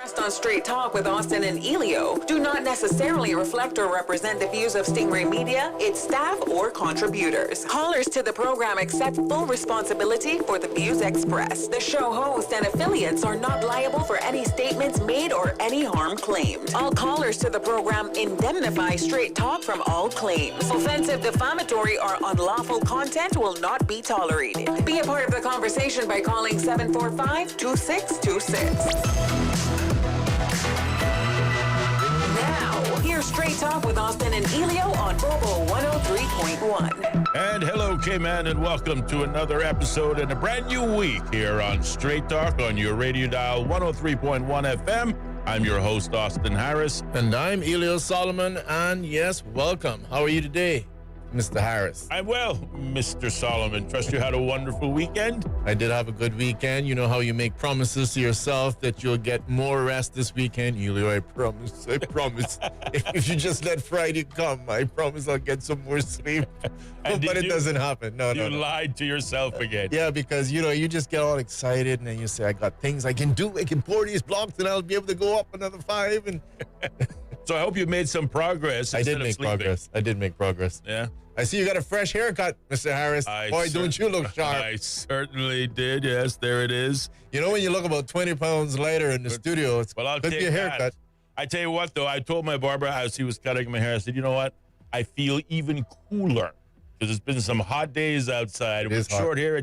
Expressed on Straight Talk with Austin and Ellio do not necessarily reflect or represent the views of Stingray Media, its staff, or contributors. Callers to the program accept full responsibility for the views expressed. The show host and affiliates are not liable for any statements made or any harm claimed. All callers to the program indemnify Straight Talk from all claims. Offensive, defamatory, or unlawful content will not be tolerated. Be a part of the conversation by calling 745-2626. Now, here's Straight Talk with Austin and Ellio on Bobo 103.1. And hello, K-Man, and welcome to another episode and a brand new week here on Straight Talk on your radio dial 103.1 FM. I'm your host, Austin Harris. And I'm Ellio Solomon, and yes, welcome. How are you today, Mr. Harris? I'm well, Mr. Solomon. Trust you had a wonderful weekend. I did have a good weekend. You know how you make promises to yourself that you'll get more rest this weekend? Ellio, I promise. If you just let Friday come, I promise I'll get some more sleep. But it doesn't happen. No. You lied to yourself again. Yeah, because, you just get all excited and then you say, I got things I can do. I can pour these blocks and I'll be able to go up another 5. And So I hope you made some progress. I did make progress. Yeah. I see you got a fresh haircut, Mr. Harris. Boy, don't you look sharp. I certainly did. Yes, there it is. You know when you look about 20 pounds lighter in the studio, it's I'll could take be a haircut. that. I tell you what, though, I told my barber as he was cutting my hair, I said, you know what? I feel even cooler because it's been some hot days outside. With short hair,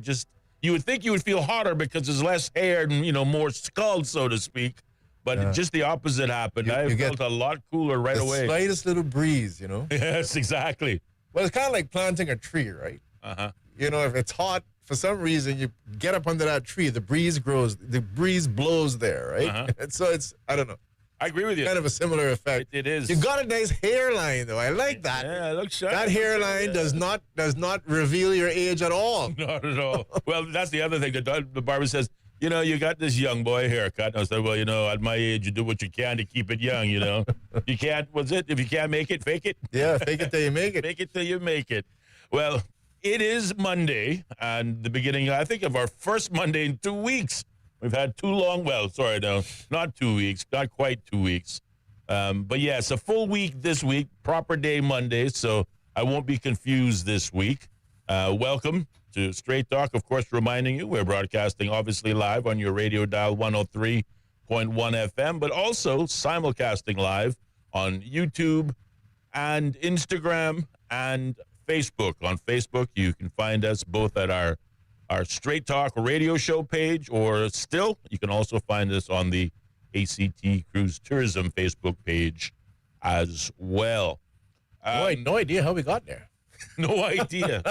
you would think you would feel hotter because there's less hair and, more skull, so to speak. But just the opposite happened. I felt a lot cooler right away. The slightest little breeze, Yes, exactly. Well, it's kind of like planting a tree, right? Uh-huh. If it's hot, for some reason, you get up under that tree, the breeze blows there, right? Uh-huh. And so I don't know. I agree with you. Kind of a similar effect. It is. You got a nice hairline, though. I like that. Yeah, it looks sharp. That hairline does not reveal your age at all. Not at all. Well, that's the other thing. The barber says, you got this young boy haircut. And I said, well, at my age, you do what you can to keep it young, You can't, if you can't make it, fake it. Yeah, fake it till you make it. Fake it till you make it. Well, it is Monday and the beginning, I think, of our first Monday in 2 weeks. We've had not 2 weeks, not quite 2 weeks. But yes, a full week this week, proper day Monday, so I won't be confused this week. Welcome to Straight Talk. Of course, reminding you, we're broadcasting obviously live on your radio dial 103.1 FM, but also simulcasting live on YouTube and Instagram and Facebook. On Facebook, you can find us both at our Straight Talk radio show page, or still, you can also find us on the ACT Cruise Tourism Facebook page as well. No idea how we got there. No idea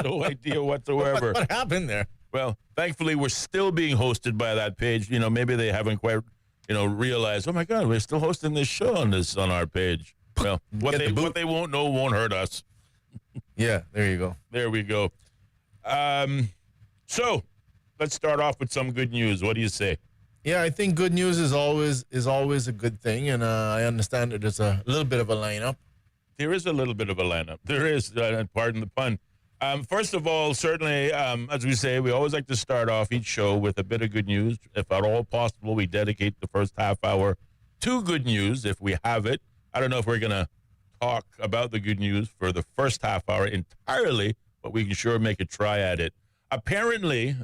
whatsoever. What happened there? Well, thankfully, we're still being hosted by that page. Maybe they haven't quite, realized, oh, my God, we're still hosting this show on our page. Well, what they won't know won't hurt us. Yeah, there you go. There we go. So let's start off with some good news. What do you say? Yeah, I think good news is always a good thing, and I understand that there's a little bit of a lineup. There is a little bit of a lineup. There is, pardon the pun. First of all, certainly, as we say, we always like to start off each show with a bit of good news. If at all possible, we dedicate the first half hour to good news if we have it. I don't know if we're going to talk about the good news for the first half hour entirely, but we can sure make a try at it. Apparently,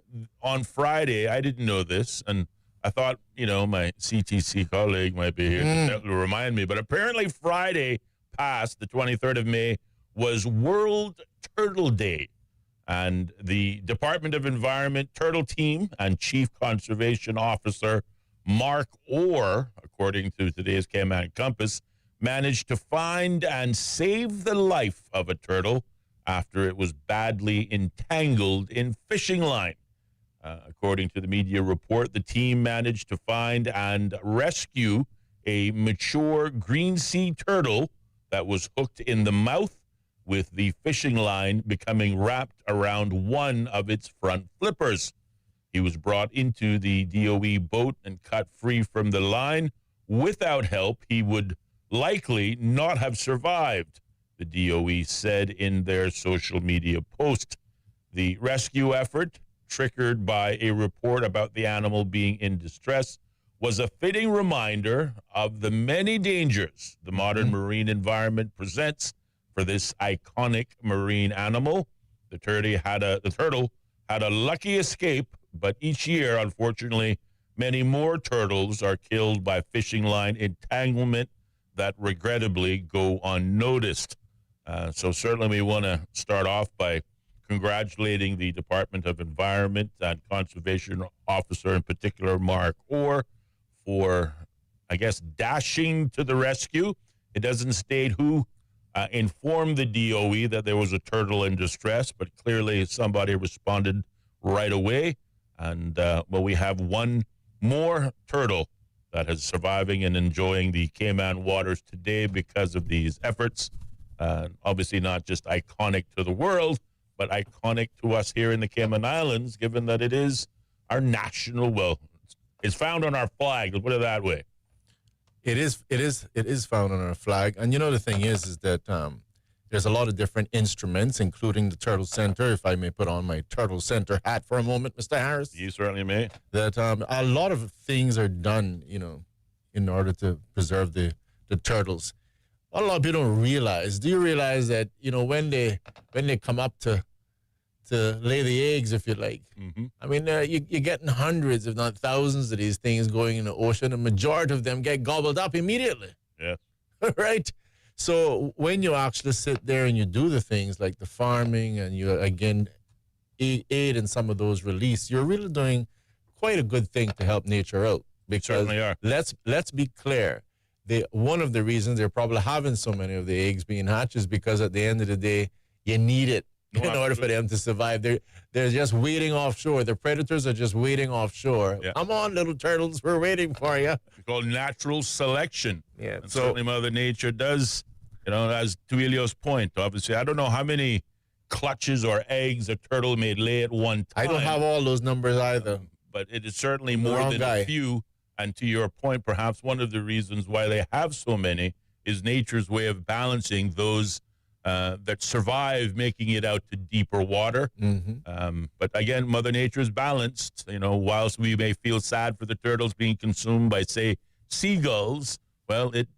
on Friday, I didn't know this, and I thought, my CTC colleague might be here to remind me, but apparently Friday past, the 23rd of May, was World Turtle Day. And the Department of Environment Turtle Team and Chief Conservation Officer Mark Orr, according to today's K-Man Compass, managed to find and save the life of a turtle after it was badly entangled in fishing line. According to the media report, the team managed to find and rescue a mature green sea turtle that was hooked in the mouth, with the fishing line becoming wrapped around one of its front flippers. He was brought into the DOE boat and cut free from the line. Without help, he would likely not have survived, the DOE said in their social media post. The rescue effort, triggered by a report about the animal being in distress, was a fitting reminder of the many dangers the modern marine environment presents for this iconic marine animal. The turtle had a lucky escape, but each year, unfortunately, many more turtles are killed by fishing line entanglement that regrettably go unnoticed. So certainly we want to start off by congratulating the Department of Environment and Conservation Officer, in particular, Mark Orr, for, I guess, dashing to the rescue. It doesn't state who informed the DOE that there was a turtle in distress, but clearly somebody responded right away. And, we have one more turtle that is surviving and enjoying the Cayman waters today because of these efforts. Obviously not just iconic to the world, but iconic to us here in the Cayman Islands, given that it is our national, it's found on our flag. Let's put it that way. It is found on our flag. And the thing is that there's a lot of different instruments, including the Turtle Center, if I may put on my Turtle Center hat for a moment, Mr. Harris. You certainly may. That a lot of things are done, in order to preserve the turtles. What a lot of people don't realize. Do you realize that, when they come up to lay the eggs, if you like, I mean, you're getting hundreds, if not thousands, of these things going in the ocean. A majority of them get gobbled up immediately. Yeah. Right? So when you actually sit there and you do the things like the farming and you, again, aid in some of those release, you're really doing quite a good thing to help nature out. Because certainly are. Let's be clear. One of the reasons they're probably having so many of the eggs being hatched is because at the end of the day, you need it in order for them to survive. They're just waiting offshore. The predators are just waiting offshore. Yeah. Come on, little turtles, we're waiting for you. It's called natural selection. Yeah. And certainly Mother Nature does, as to Ellio's point, obviously, I don't know how many clutches or eggs a turtle may lay at one time. I don't have all those numbers either. But it is certainly more than a few. And to your point, perhaps one of the reasons why they have so many is nature's way of balancing those that survive making it out to deeper water. But again, Mother Nature is balanced. Whilst we may feel sad for the turtles being consumed by, say, seagulls, well, it,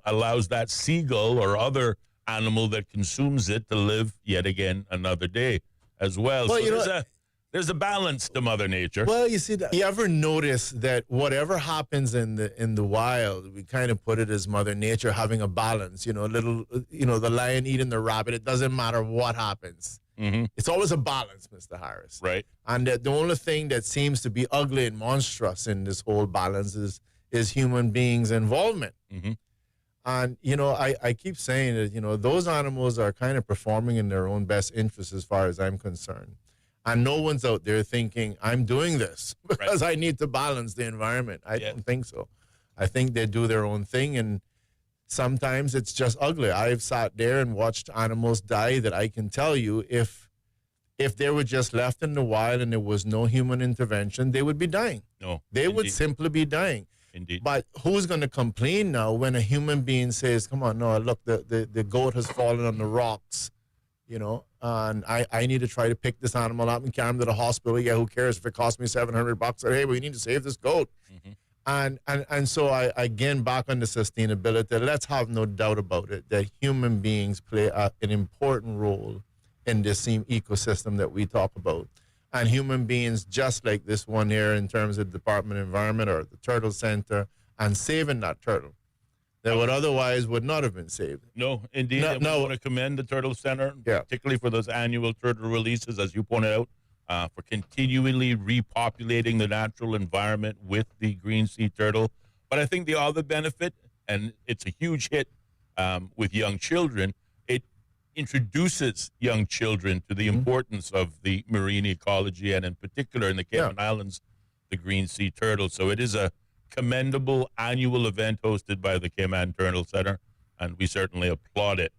allows that seagull or other animal that consumes it to live yet again another day as well. So there's a balance to Mother Nature. Well, you see, you ever notice that whatever happens in the wild, we kind of put it as Mother Nature having a balance. The lion eating the rabbit. It doesn't matter what happens. It's always a balance, Mr. Harris. Right. And the only thing that seems to be ugly and monstrous in this whole balance is human beings' involvement. And, I keep saying that, those animals are kind of performing in their own best interest as far as I'm concerned. And no one's out there thinking, I'm doing this because I need to balance the environment. I don't think so. I think they do their own thing, and sometimes it's just ugly. I've sat there and watched animals die that I can tell you if they were just left in the wild and there was no human intervention, they would be dying. No, they would simply be dying. Indeed. But who's going to complain now when a human being says, come on, no, look, the goat has fallen on the rocks, and I need to try to pick this animal up and carry him to the hospital. Yeah, who cares if it costs me $700? Or, hey, we need to save this goat. And so I again, back on the sustainability, let's have no doubt about it that human beings play an important role in this same ecosystem that we talk about. And human beings, just like this one here in terms of the Department of Environment or the Turtle Center, and saving that turtle that would not have been saved. No, indeed. I want to commend the Turtle Center, particularly for those annual turtle releases, as you pointed out, for continually repopulating the natural environment with the green sea turtle. But I think the other benefit, and it's a huge hit with young children, it introduces young children to the importance of the marine ecology, and in particular in the Cayman Islands, the green sea turtle. So it is a commendable annual event hosted by the Cayman Turtle Center, and we certainly applaud it.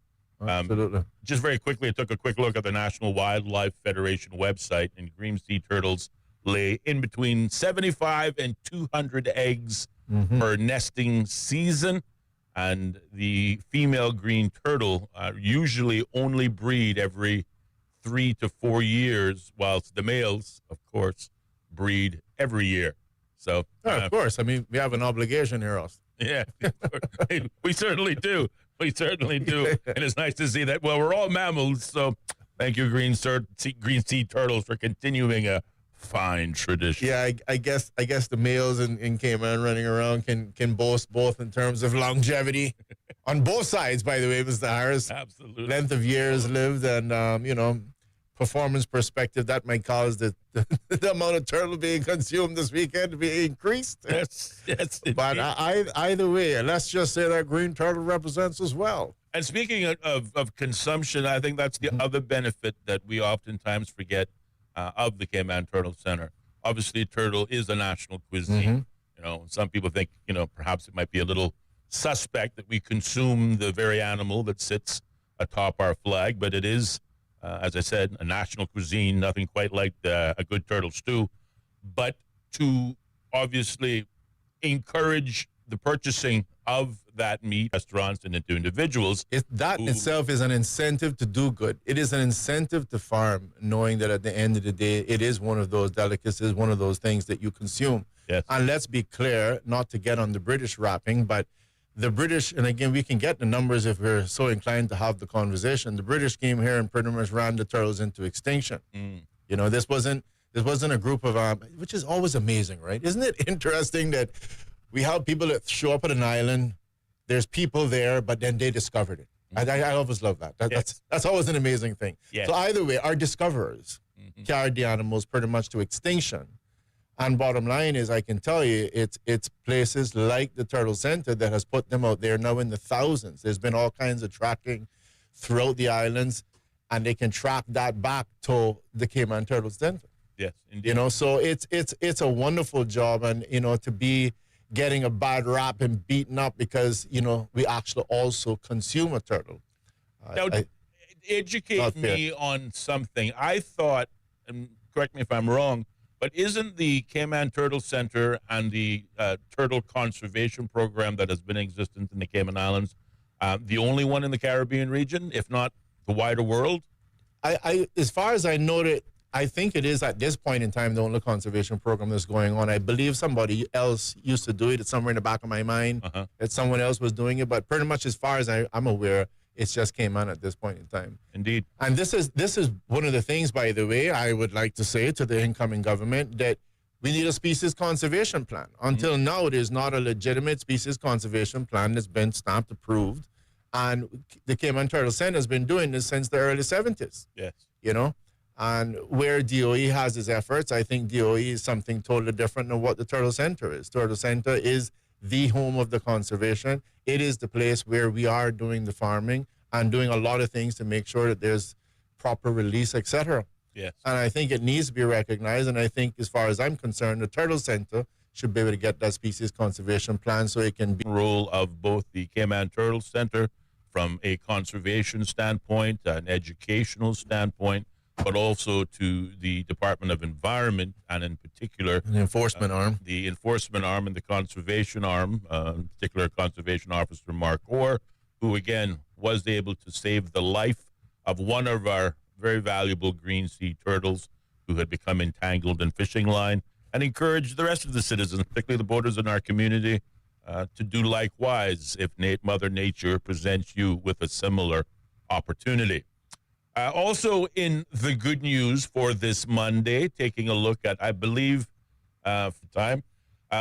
Absolutely. Just very quickly, I took a quick look at the National Wildlife Federation website, and green sea turtles lay in between 75 and 200 eggs per nesting season, and the female green turtle usually only breed every 3 to 4 years, whilst the males, of course, breed every year. So, Of course. I mean, we have an obligation here, Austin. yeah, we certainly do. We certainly do. And it's nice to see that. Well, we're all mammals, so thank you, green sea turtles, for continuing a fine tradition. Yeah, I guess the males in Cayman running around can boast both in terms of longevity on both sides. By the way, Mr. Harris, Absolutely. length of years lived, and performance perspective that might cause the amount of turtle being consumed this weekend to be increased. Yes. But either way, let's just say that green turtle represents as well. And speaking of consumption, I think that's the other benefit that we oftentimes forget of the Cayman Turtle Center. Obviously, turtle is a national cuisine. Some people think, perhaps it might be a little suspect that we consume the very animal that sits atop our flag, but it is, as I said, a national cuisine, nothing quite like a good turtle stew. But to obviously encourage the purchasing of that meat, restaurants and into individuals. Itself is an incentive to do good. It is an incentive to farm, knowing that at the end of the day, it is one of those delicacies, one of those things that you consume. Yes. And let's be clear, not to get on the British wrapping, but the British, and again, we can get the numbers if we're so inclined to have the conversation. The British came here and pretty much ran the turtles into extinction. This wasn't a group of, which is always amazing, right? Isn't it interesting that we have people that show up at an island, there's people there, but then they discovered it. I always love that. That's always an amazing thing. Yes. So either way, our discoverers carried the animals pretty much to extinction. And bottom line is, I can tell you, it's places like the Turtle Center that has put them out there now in the thousands. There's been all kinds of tracking throughout the islands, and they can track that back to the Cayman Turtle Center. Yes, indeed. So it's a wonderful job, and to be getting a bad rap and beaten up because we actually also consume a turtle. Now, educate me on something. I thought, and correct me if I'm wrong, but isn't the Cayman Turtle Center and the Turtle Conservation Program that has been in existence in the Cayman Islands the only one in the Caribbean region, if not the wider world? As far as I know it, I think it is at this point in time the only conservation program that's going on. I believe somebody else used to do it. It's somewhere in the back of my mind that someone else was doing it. But pretty much as far as I'm aware, it's just Cayman at this point in time. Indeed. And this is one of the things, by the way, I would like to say to the incoming government that we need a species conservation plan. Until now, it is not a legitimate species conservation plan that's been stamped approved. And the Cayman Turtle Center has been doing this since the early 70s. Yes. And where DOE has its efforts, I think DOE is something totally different than what the Turtle Center is. Turtle Center is the home of the conservation. It is the place where we are doing the farming and doing a lot of things to make sure that there's proper release, etc. Yes. And I think it needs to be recognized. And I think, as far as I'm concerned, the Turtle Center should be able to get that species conservation plan so it can be. Role of both the Cayman Turtle Center from a conservation standpoint, an educational standpoint, but also to the Department of Environment, and in particular, The enforcement arm. The enforcement arm and the conservation arm, in particular, Conservation Officer Mark Orr, who again was able to save the life of one of our very valuable green sea turtles who had become entangled in fishing line, and encourage the rest of the citizens, particularly the boaters in our community, to do likewise if Mother Nature presents you with a similar opportunity. Also in the good news for this Monday, taking a look at, I believe,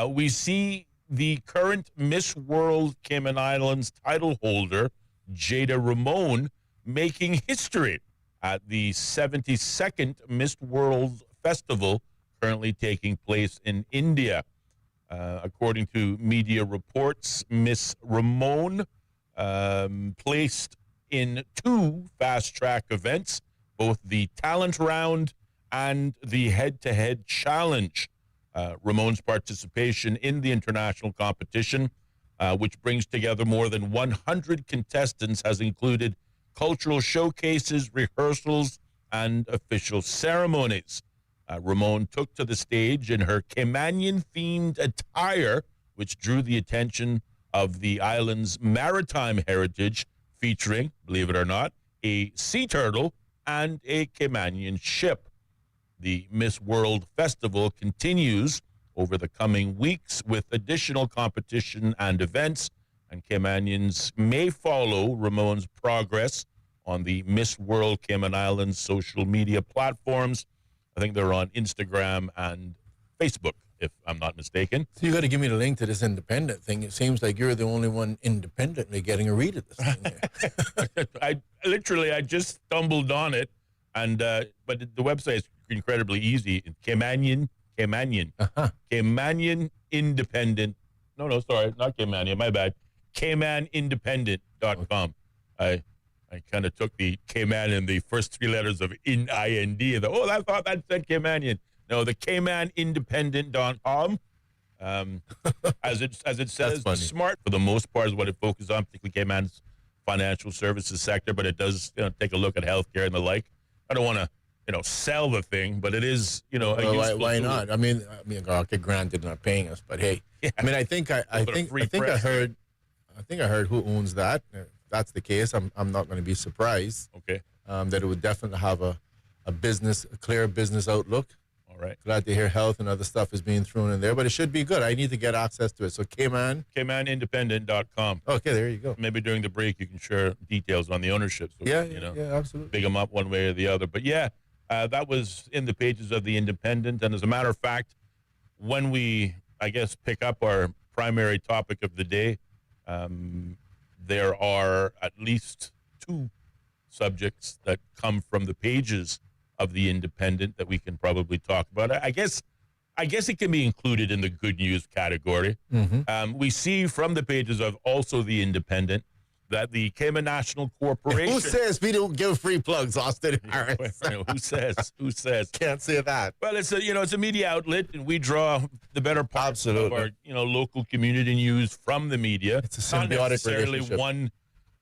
we see the current Miss World Cayman Islands title holder, Jada Ramon, making history at the 72nd Miss World Festival currently taking place in India. According to media reports, Miss Ramon placed in 2 fast-track events, both the talent round and the head-to-head challenge. Ramon's participation in the international competition, which brings together more than 100 contestants, has included cultural showcases, rehearsals, and official ceremonies. Ramon took to the stage in her Caymanian-themed attire, which drew the attention of the island's maritime heritage, featuring, believe it or not, a sea turtle and a Caymanian ship. The Miss World Festival continues over the coming weeks with additional competition and events. And Caymanians may follow Ramon's progress on the Miss World Cayman Islands social media platforms. I think they're on Instagram and Facebook, if I'm not mistaken. So you got to give me the link to this independent thing. It seems like you're the only one independently getting a read of this thing here. I just stumbled on it, and but the website is incredibly easy. Caymanian Independent. No, sorry, not Caymanian. My bad. CaymanIndependent.com. I kind of took the Cayman and the first three letters of IND. And I thought that said Caymanian. No, the CaymanIndependent.com. As it says, smart for the most part is what it focuses on, particularly Cayman's financial services sector. But it does take a look at healthcare and the like. I don't want to sell the thing, but it is a useful why tool. not? I mean, okay, granted, not paying us, but hey, yeah. I mean, I think I heard who owns that. If that's the case, I'm not going to be surprised. Okay. That it would definitely have a clear business outlook. All right. Glad to hear health and other stuff is being thrown in there, but it should be good. I need to get access to it. So CaymanIndependent.com. Okay, there you go. Maybe during the break you can share details on the ownership. So yeah, absolutely. Big them up one way or the other. But yeah, that was in the pages of the Independent. And as a matter of fact, when we, I guess, pick up our primary topic of the day, there are at least two subjects that come from the pages of the Independent that we can probably talk about. I guess it can be included in the good news category. Mm-hmm. We see from the pages of also the Independent that the Cayman National Corporation. Who says we don't give free plugs, Austin Harris? Who says? Who says? Can't say that. Well, it's a media outlet, and we draw the better part of our local community news from the media. It's a symbiotic not necessarily relationship.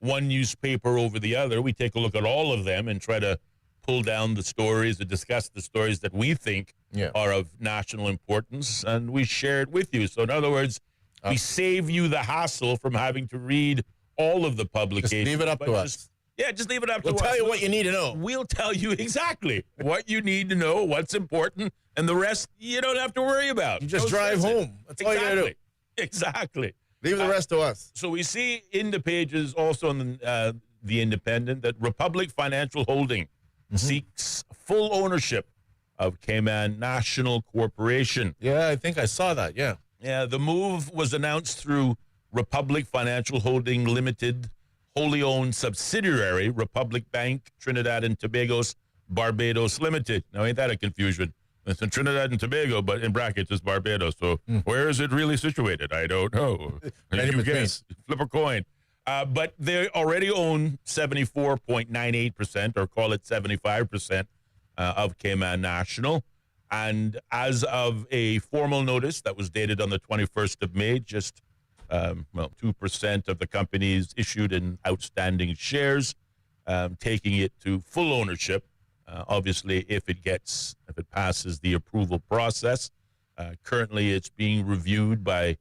one newspaper over the other. We take a look at all of them and try to pull down the stories and discuss the stories that we think are of national importance, and we share it with you. So, in other words, we save you the hassle from having to read all of the publications. Just leave it up to us. Just leave it up to us. We'll tell you what you need to know. We'll tell you exactly what you need to know, what's important, and the rest you don't have to worry about. You just drive home. That's all you got to do. Exactly. Leave the rest to us. So we see in the pages also in the Independent that Republic Financial Holding seeks full ownership of Cayman National Corporation. Yeah, I think I saw that, yeah. Yeah, the move was announced through Republic Financial Holding Limited, wholly owned subsidiary, Republic Bank, Trinidad and Tobago's Barbados Limited. Now, ain't that a confusion? It's in Trinidad and Tobago, but in brackets it's Barbados. So where is it really situated? I don't know. You guess. Flip a coin. But they already own 74.98%, or call it 75%, of Cayman National. And as of a formal notice that was dated on the 21st of May, just 2% of the company's issued and outstanding shares, taking it to full ownership. Obviously, if it passes the approval process. Currently, it's being reviewed by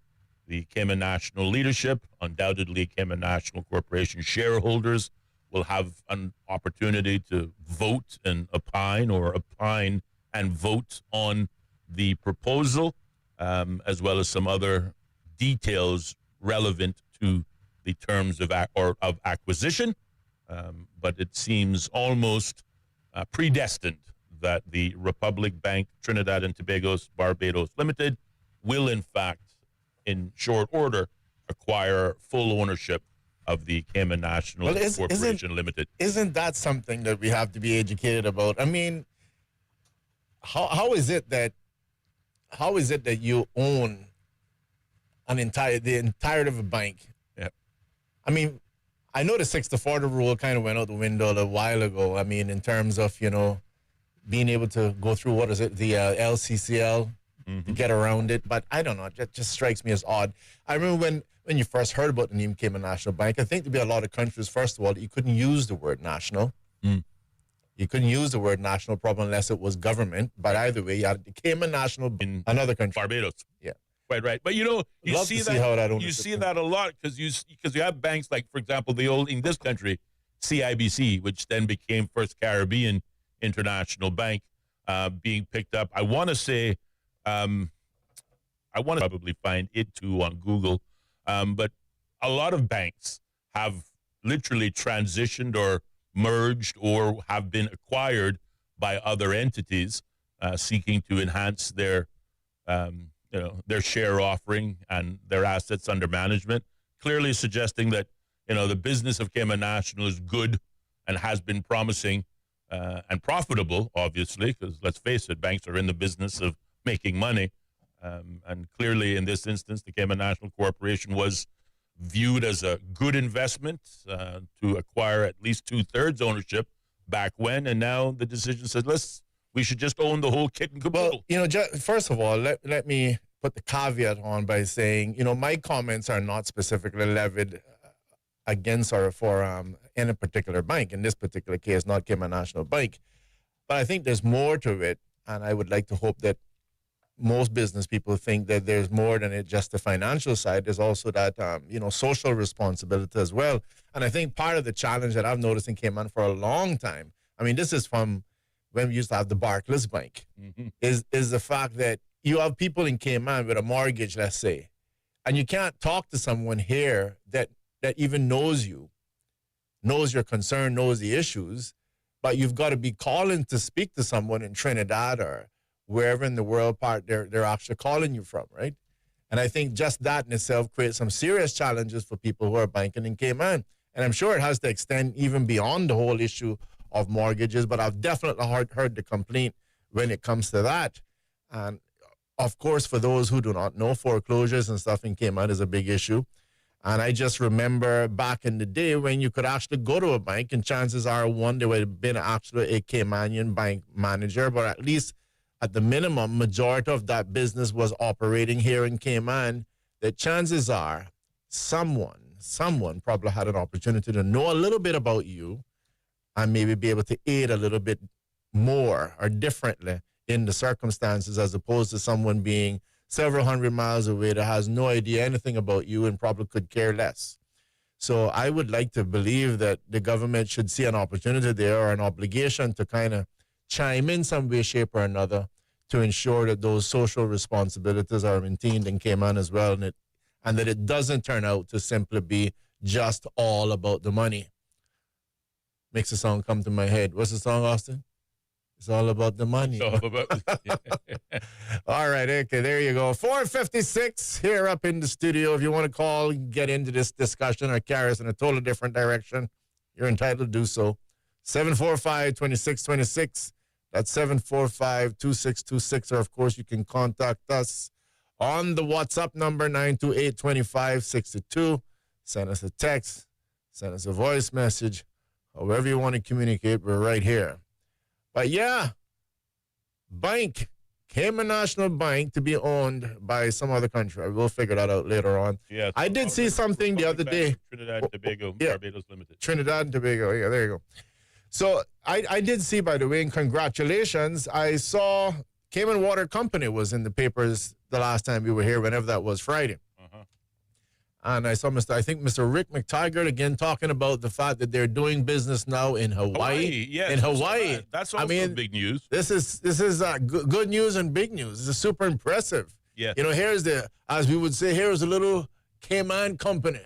the Cayman National leadership. Undoubtedly, Cayman National Corporation shareholders will have an opportunity to vote and opine and vote on the proposal, as well as some other details relevant to the terms of acquisition. But it seems almost predestined that the Republic Bank Trinidad and Tobago's Barbados Limited will, in fact, in short order, acquire full ownership of the Cayman National Corporation Limited. Isn't that something that we have to be educated about? I mean, how is it that you own the entirety of a bank? Yeah. I mean, I know the 60-40 rule kind of went out the window a while ago. I mean, in terms of, being able to go through, what is it, the LCCL, to get around it. But I don't know, it just strikes me as odd. I remember when you first heard about the name Cayman National Bank, I think there'd be a lot of countries, first of all, you couldn't use the word national. You couldn't use the word national probably unless it was government. But either way, you had the Cayman National in another country. Barbados. Yeah. Quite right. But you see that a lot because you have banks like, for example, in this country, CIBC, which then became First Caribbean International Bank, being picked up. I want to say I want to probably find it too on Google. But a lot of banks have literally transitioned or merged or have been acquired by other entities seeking to enhance their their share offering and their assets under management, clearly suggesting that the business of Cayman National is good and has been promising and profitable, obviously, because let's face it, banks are in the business of making money. And clearly, in this instance, the Cayman National Corporation was viewed as a good investment to acquire at least 2/3 ownership back when. And now the decision says, we should just own the whole kit and caboodle. Well, first of all, let me put the caveat on by saying, my comments are not specifically levied against or for any particular bank. In this particular case, not Cayman National Bank. But I think there's more to it, and I would like to hope that most business people think that there's more than it just the financial side. There's also that, social responsibility as well. And I think part of the challenge that I've noticed in Cayman for a long time, this is from when we used to have the Barclays Bank, is the fact that you have people in Cayman with a mortgage, let's say, and you can't talk to someone here that even knows you, knows your concern, knows the issues, but you've got to be calling to speak to someone in Trinidad or wherever in the world part they're actually calling you from, right? And I think just that in itself creates some serious challenges for people who are banking in Cayman. And I'm sure it has to extend even beyond the whole issue of mortgages, but I've definitely heard the complaint when it comes to that. And of course, for those who do not know, foreclosures and stuff in Cayman is a big issue. And I just remember back in the day when you could actually go to a bank, and chances are, one, there would have been actually a Caymanian bank manager, but at least at the minimum, majority of that business was operating here in Cayman, that chances are someone probably had an opportunity to know a little bit about you and maybe be able to aid a little bit more or differently in the circumstances, as opposed to someone being several hundred miles away that has no idea anything about you and probably could care less. So I would like to believe that the government should see an opportunity there or an obligation to kind of chime in some way, shape, or another to ensure that those social responsibilities are maintained in Cayman as well, and that it doesn't turn out to simply be just all about the money. Makes a song come to my head. What's the song, Austin? It's all about the money. It's all about All right, okay, there you go. 4:56 here up in the studio. If you want to call, get into this discussion or carry us in a totally different direction, you're entitled to do so. 745-2626. That's 745-2626. Or, of course, you can contact us on the WhatsApp number, 928-2562. Send us a text. Send us a voice message. However you want to communicate, we're right here. But, yeah, bank, Cayman National Bank, to be owned by some other country. We'll figure that out later on. Yeah, I did see something the other day. Trinidad and Tobago, Barbados Limited. Trinidad and Tobago. Yeah, there you go. So I did see, by the way, and congratulations, I saw Cayman Water Company was in the papers the last time we were here, whenever that was, Friday. And I saw Mr. Rick McTaggart again talking about the fact that they're doing business now in Hawaii. Yes, in Hawaii. That's also big news. This is good news and big news. This is super impressive. Yeah. Here's as we would say, here's a little Cayman company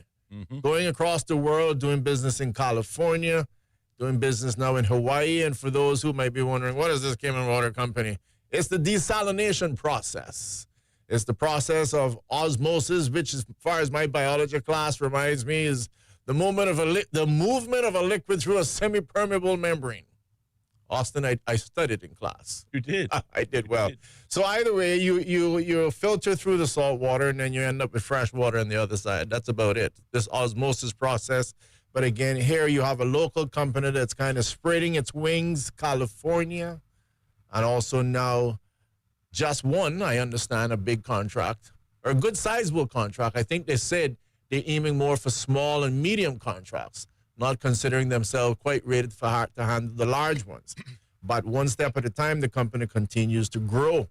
going across the world, doing business in California, doing business now in Hawaii. And for those who might be wondering, what is this Cayman Water Company? It's the desalination process. It's the process of osmosis, which, as far as my biology class reminds me, is the movement of a liquid through a semi-permeable membrane. Austin, I studied in class. You did. I did well. So either way, you filter through the salt water, and then you end up with fresh water on the other side. That's about it. This osmosis process. But again, here you have a local company that's kind of spreading its wings, California, and also now just won, I understand, a big contract, or a good sizable contract. I think they said they're aiming more for small and medium contracts, not considering themselves quite rated to handle the large ones. But one step at a time, the company continues to grow,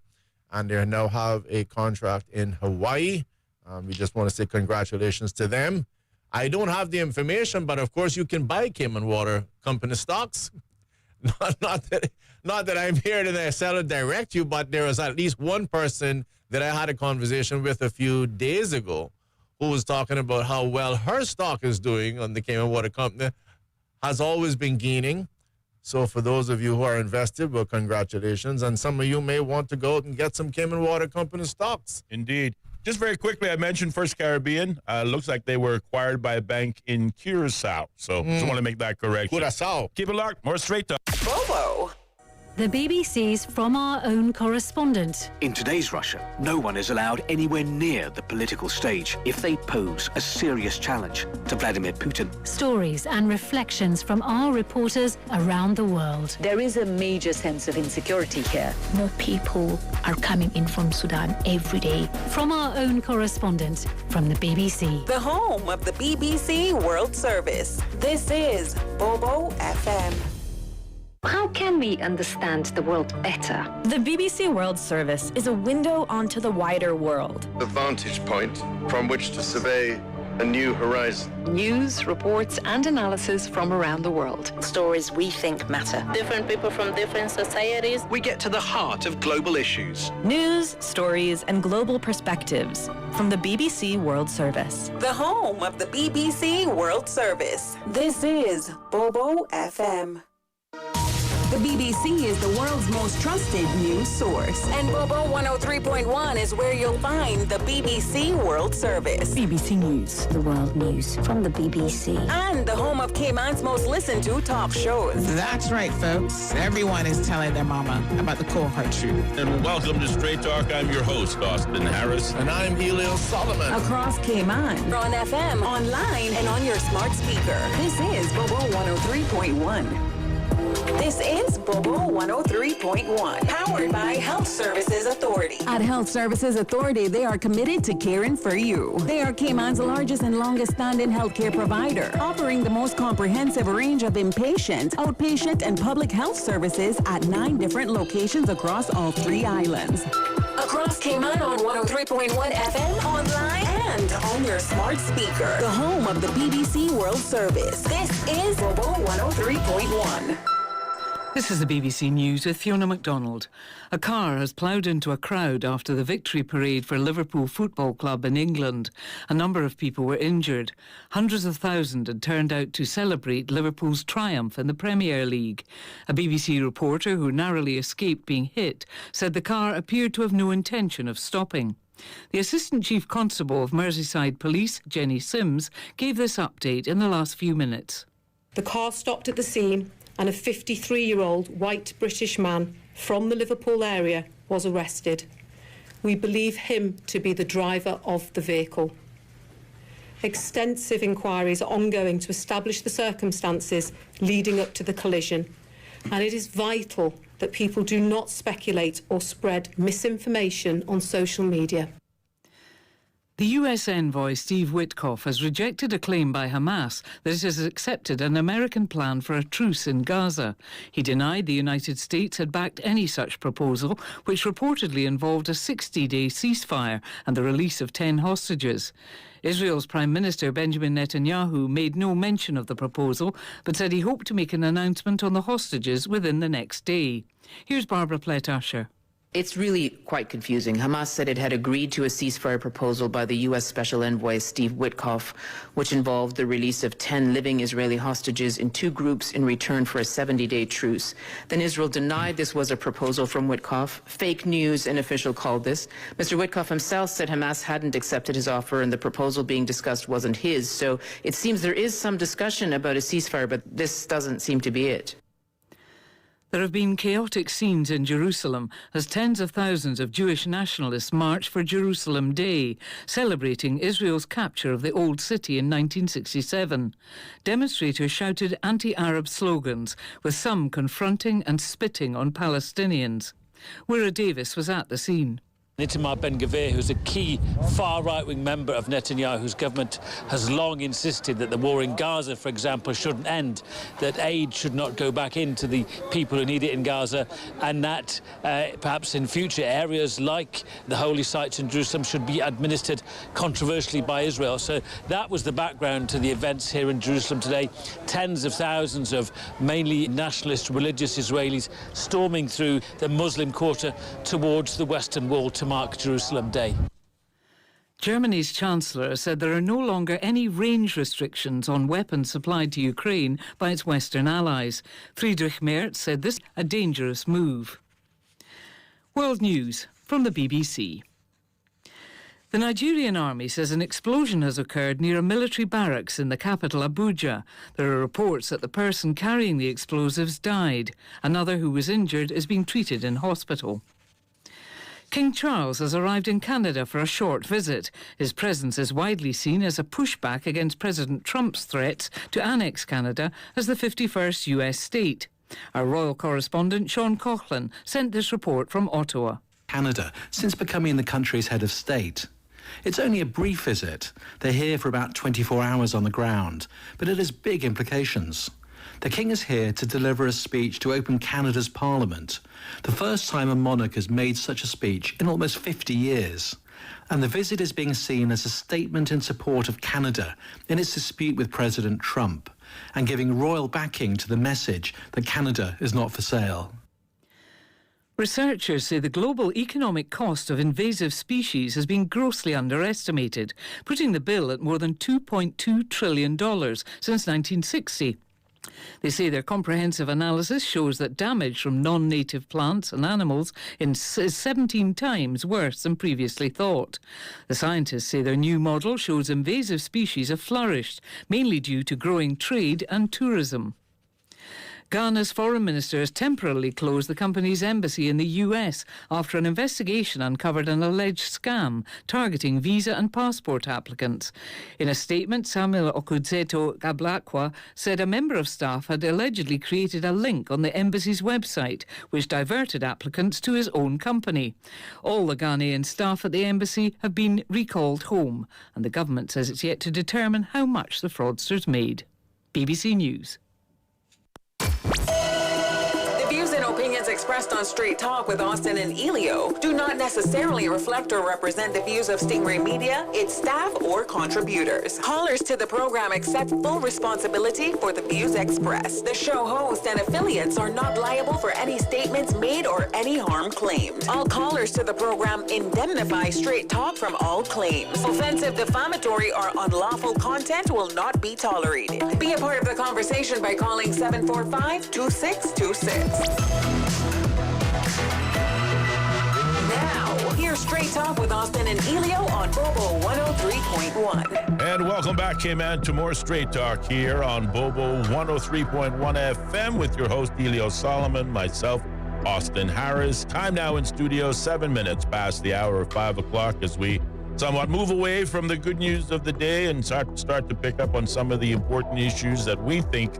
and they now have a contract in Hawaii. We just want to say congratulations to them. I don't have the information, but of course you can buy Cayman Water Company stocks. Not that I'm here to sell it direct you, but there is at least one person that I had a conversation with a few days ago who was talking about how well her stock is doing on the Cayman Water Company, has always been gaining. So for those of you who are invested, well, congratulations. And some of you may want to go out and get some Cayman Water Company stocks. Indeed. Just very quickly, I mentioned First Caribbean. Looks like they were acquired by a bank in Curacao. So just want to make that correction. Curacao. Keep it locked. More Straight Talk. Bobo. The BBC's From Our Own Correspondent. In today's Russia, no one is allowed anywhere near the political stage if they pose a serious challenge to Vladimir Putin. Stories and reflections from our reporters around the world. There is a major sense of insecurity here. More people are coming in from Sudan every day. From Our Own Correspondent from the BBC. The home of the BBC World Service. This is Bobo FM. How can we understand the world better? The BBC World Service is a window onto the wider world. The vantage point from which to survey a new horizon. News, reports, and analysis from around the world. Stories we think matter. Different people from different societies. We get to the heart of global issues. News, stories, and global perspectives from the BBC World Service. The home of the BBC World Service. This is Bobo FM. The BBC is the world's most trusted news source. And Bobo 103.1 is where you'll find the BBC World Service. BBC News. The world news from the BBC. And the home of Cayman's most listened to top shows. That's right, folks. Everyone is telling their mama about the cold hard truth. And welcome to Straight Talk. I'm your host, Austin Harris. And I'm Ellio Solomon. Across Cayman, on FM, online, and on your smart speaker. This is Bobo 103.1. This is Bobo 103.1, powered by Health Services Authority. At Health Services Authority, they are committed to caring for you. They are Cayman's largest and longest standing healthcare provider, offering the most comprehensive range of inpatient, outpatient, and public health services at 9 different locations across all 3 islands. Across Cayman on 103.1 FM, online, and on your smart speaker. The home of the BBC World Service. This is Bobo 103.1. This is the BBC News with Fiona MacDonald. A car has ploughed into a crowd after the victory parade for Liverpool Football Club in England. A number of people were injured. Hundreds of thousands had turned out to celebrate Liverpool's triumph in the Premier League. A BBC reporter who narrowly escaped being hit said the car appeared to have no intention of stopping. The Assistant Chief Constable of Merseyside Police, Jenny Sims, gave this update in the last few minutes. The car stopped at the scene and a 53-year-old white British man from the Liverpool area was arrested. We believe him to be the driver of the vehicle. Extensive inquiries are ongoing to establish the circumstances leading up to the collision, and it is vital that people do not speculate or spread misinformation on social media. The US envoy Steve Witkoff has rejected a claim by Hamas that it has accepted an American plan for a truce in Gaza. He denied the United States had backed any such proposal, which reportedly involved a 60-day ceasefire and the release of 10 hostages. Israel's Prime Minister Benjamin Netanyahu made no mention of the proposal, but said he hoped to make an announcement on the hostages within the next day. Here's Barbara Plett-Usher. It's really quite confusing. Hamas said it had agreed to a ceasefire proposal by the U.S. Special Envoy Steve Witkoff, which involved the release of 10 living Israeli hostages in 2 groups in return for a 70-day truce. Then Israel denied this was a proposal from Witkoff. Fake news, an official called this. Mr. Witkoff himself said Hamas hadn't accepted his offer and the proposal being discussed wasn't his. So it seems there is some discussion about a ceasefire, but this doesn't seem to be it. There have been chaotic scenes in Jerusalem as tens of thousands of Jewish nationalists march for Jerusalem Day, celebrating Israel's capture of the Old City in 1967. Demonstrators shouted anti-Arab slogans, with some confronting and spitting on Palestinians. Wira Davis was at the scene. Itamar Ben-Gvir, who's a key far-right-wing member of Netanyahu's government, has long insisted that the war in Gaza, for example, shouldn't end, that aid should not go back into the people who need it in Gaza, and that perhaps in future areas like the holy sites in Jerusalem should be administered controversially by Israel. So that was the background to the events here in Jerusalem today. Tens of thousands of mainly nationalist religious Israelis storming through the Muslim quarter towards the Western Wall to mark Jerusalem Day. Germany's Chancellor said there are no longer any range restrictions on weapons supplied to Ukraine by its Western allies. Friedrich Merz said this a dangerous move. World News from the BBC. The Nigerian army says an explosion has occurred near a military barracks in the capital, Abuja. There are reports that the person carrying the explosives died. Another who was injured is being treated in hospital. King Charles has arrived in Canada for a short visit. His presence is widely seen as a pushback against President Trump's threats to annex Canada as the 51st US state. Our royal correspondent Sean Coughlin sent this report from Ottawa. Canada, since becoming the country's head of state. It's only a brief visit. They're here for about 24 hours on the ground, but it has big implications. The King is here to deliver a speech to open Canada's Parliament, the first time a monarch has made such a speech in almost 50 years. And the visit is being seen as a statement in support of Canada in its dispute with President Trump, and giving royal backing to the message that Canada is not for sale. Researchers say the global economic cost of invasive species has been grossly underestimated, putting the bill at more than $2.2 trillion since 1960. They say their comprehensive analysis shows that damage from non-native plants and animals is 17 times worse than previously thought. The scientists say their new model shows invasive species have flourished, mainly due to growing trade and tourism. Ghana's foreign minister has temporarily closed the company's embassy in the US after an investigation uncovered an alleged scam targeting visa and passport applicants. In a statement, Samuel Okudzeto Gablakwa said a member of staff had allegedly created a link on the embassy's website which diverted applicants to his own company. All the Ghanaian staff at the embassy have been recalled home, and the government says it's yet to determine how much the fraudsters made. BBC News. The views and opinions expressed on Straight Talk with Austin and Ellio do not necessarily reflect or represent the views of Stingray Media, its staff, or contributors. Callers to the program accept full responsibility for the views expressed. The show host and affiliates are not liable for any statements made or any harm claimed. All callers to the program indemnify Straight Talk from all claims. Offensive, defamatory, or unlawful content will not be tolerated. Be a part of the conversation by calling 745-2626. Now, here's Straight Talk with Austin and Ellio on Bobo 103.1. And welcome back, K-Man, to more Straight Talk here on Bobo 103.1 FM with your host, Ellio Solomon, myself, Austin Harris. Time now in studio, 7 minutes past the hour of 5 o'clock as we somewhat move away from the good news of the day and start to pick up on some of the important issues that we think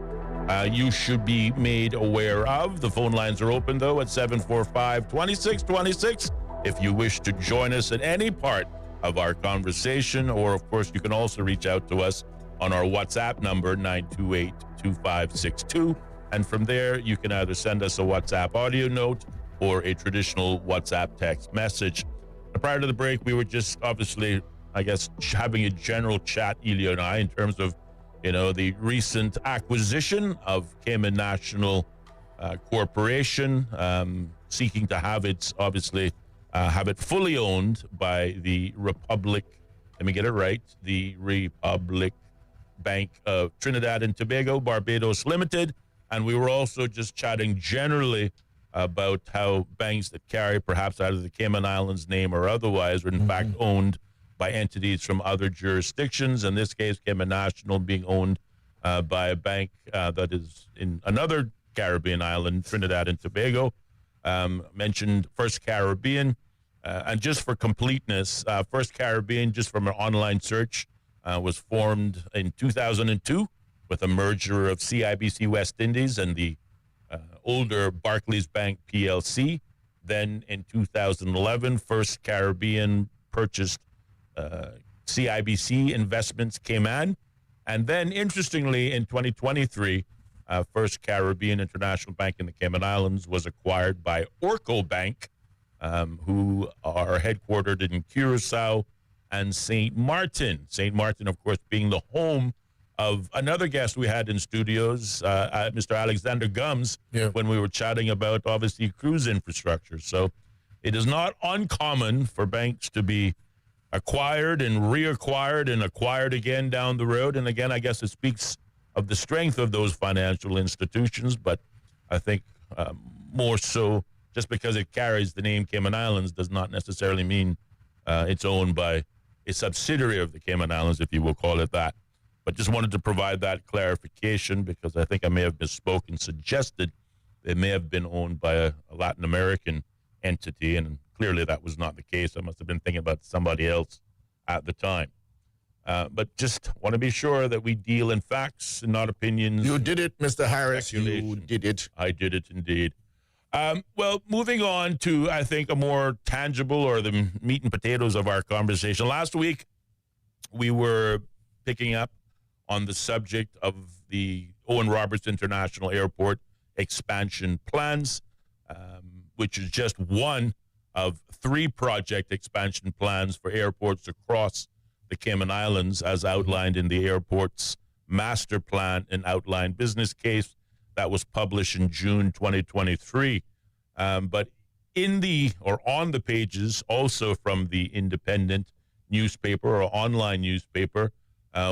you should be made aware of. The phone lines are open, though, at 745-2626 if you wish to join us at any part of our conversation. Or, of course, you can also reach out to us on our WhatsApp number, 928-2562. And from there, you can either send us a WhatsApp audio note or a traditional WhatsApp text message. Prior to the break, we were just obviously, I guess, having a general chat, Ellio and I, in terms of the recent acquisition of Cayman National Corporation, seeking to have it, obviously, have it fully owned by the Republic, let me get it right, the Republic Bank of Trinidad and Tobago, Barbados Limited. And we were also just chatting generally about how banks that carry perhaps out of the Cayman Islands name or otherwise are in fact owned by entities from other jurisdictions. In this case, Cayman National being owned by a bank that is in another Caribbean island, Trinidad and Tobago. Mentioned First Caribbean. And just for completeness, First Caribbean, just from an online search, was formed in 2002 with a merger of CIBC West Indies and the older Barclays Bank PLC. Then in 2011, First Caribbean purchased CIBC Investments Cayman. And then, interestingly, in 2023, First Caribbean International Bank in the Cayman Islands was acquired by Orco Bank, who are headquartered in Curacao and St. Martin. St. Martin, of course, being the home of another guest we had in studios, Mr. Alexander Gums, when we were chatting about, obviously, cruise infrastructure. So it is not uncommon for banks to be acquired and reacquired and acquired again down the road. And again, I guess it speaks of the strength of those financial institutions, but I think more so just because it carries the name Cayman Islands does not necessarily mean it's owned by a subsidiary of the Cayman Islands, if you will call it that. But just wanted to provide that clarification because I think I may have misspoke and suggested it may have been owned by a Latin American entity, and clearly that was not the case. I must have been thinking about somebody else at the time. But just want to be sure that we deal in facts and not opinions. You did it, Mr. Harris. You did it. I did it indeed. Well, moving on to, I think, a more tangible or the meat and potatoes of our conversation. Last week, we were picking up on the subject of the Owen Roberts International Airport expansion plans, which is just one of 3 project expansion plans for airports across the Cayman Islands, as outlined in the airport's master plan and outline business case that was published in June 2023. But in the or on the pages, also from the independent newspaper or online newspaper,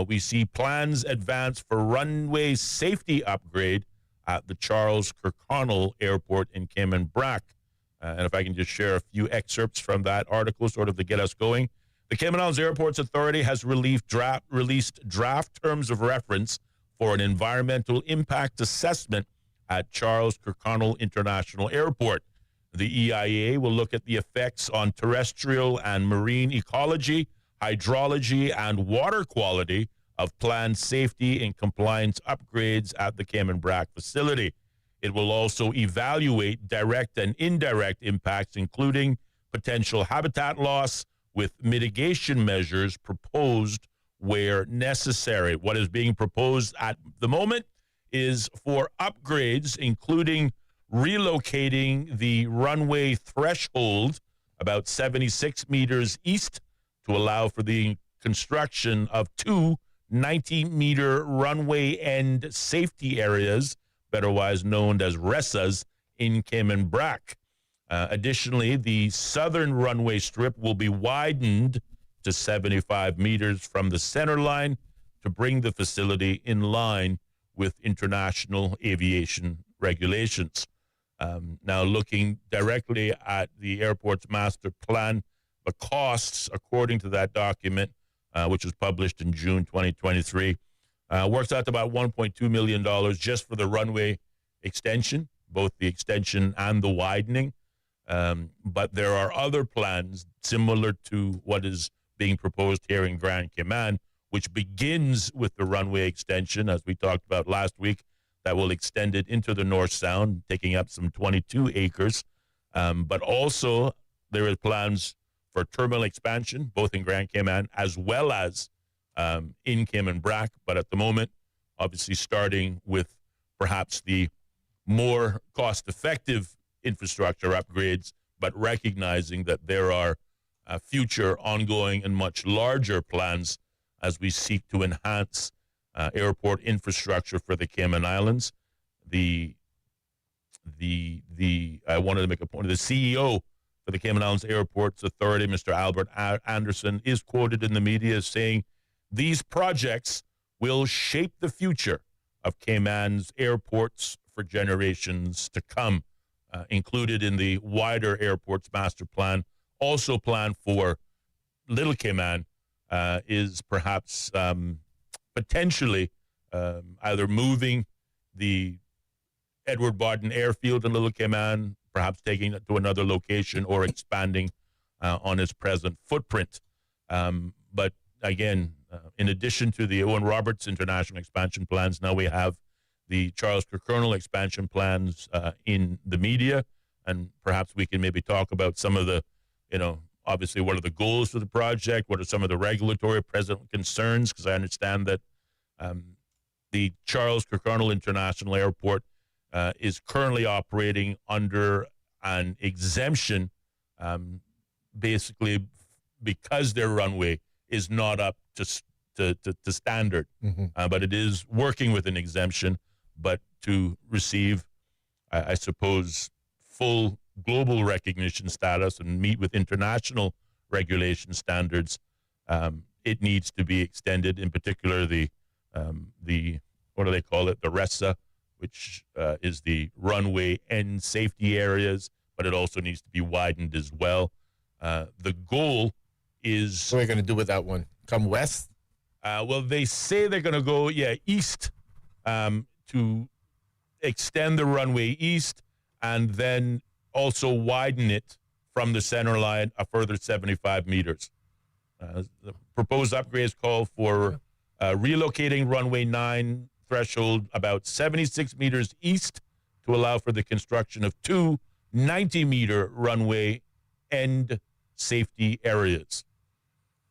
we see plans advanced for runway safety upgrade at the Charles Kirkconnell Airport in Cayman Brac. And if I can just share a few excerpts from that article, sort of to get us going. The Cayman Islands Airports Authority has released draft terms of reference for an environmental impact assessment at Charles Kirkconnell International Airport. The EIA will look at the effects on terrestrial and marine ecology, hydrology, and water quality of planned safety and compliance upgrades at the Cayman Brac facility. It will also evaluate direct and indirect impacts, including potential habitat loss, with mitigation measures proposed where necessary. What is being proposed at the moment is for upgrades, including relocating the runway threshold about 76 meters east to allow for the construction of 2 90-meter runway end safety areas, otherwise known as RESAs, in Cayman Brac. Additionally, the southern runway strip will be widened to 75 meters from the center line to bring the facility in line with international aviation regulations. Now, looking directly at the airport's master plan, the costs, according to that document, which was published in June 2023, works out to about $1.2 million just for the runway extension, both the extension and the widening. But there are other plans similar to what is being proposed here in Grand Cayman, which begins with the runway extension, as we talked about last week, that will extend it into the North Sound, taking up some 22 acres. But also there are plans for terminal expansion, both in Grand Cayman as well as in Cayman Brac. But at the moment, obviously starting with perhaps the more cost-effective infrastructure upgrades, but recognizing that there are future ongoing and much larger plans as we seek to enhance airport infrastructure for the Cayman Islands. I wanted to make a point. The CEO for the Cayman Islands Airports Authority, Mr. Albert Anderson, is quoted in the media as saying, "These projects will shape the future of Cayman's airports for generations to come." Included in the wider airports master plan, also planned for Little Cayman, is perhaps potentially either moving the Edward Barton Airfield in Little Cayman, perhaps taking it to another location, or expanding on its present footprint. But again, in addition to the Owen Roberts International expansion plans, now we have the Charles Kirkconnell expansion plans in the media, and perhaps we can maybe talk about some of the, obviously what are the goals for the project, what are some of the regulatory present concerns, because I understand that the Charles Kirkconnell International Airport is currently operating under an exemption, basically because their runway is not up to standard, but it is working with an exemption, but to receive, I suppose, full global recognition status and meet with international regulation standards, it needs to be extended. In particular, the what do they call it? The RESA, which is the runway end safety areas, but it also needs to be widened as well. The goal is... What are we going to do with that one? Come west? Well, they say they're going to go, east to extend the runway east and then also widen it from the center line a further 75 meters. The proposed upgrades call for relocating runway 9 threshold about 76 meters east to allow for the construction of 2 90-meter runway end safety areas.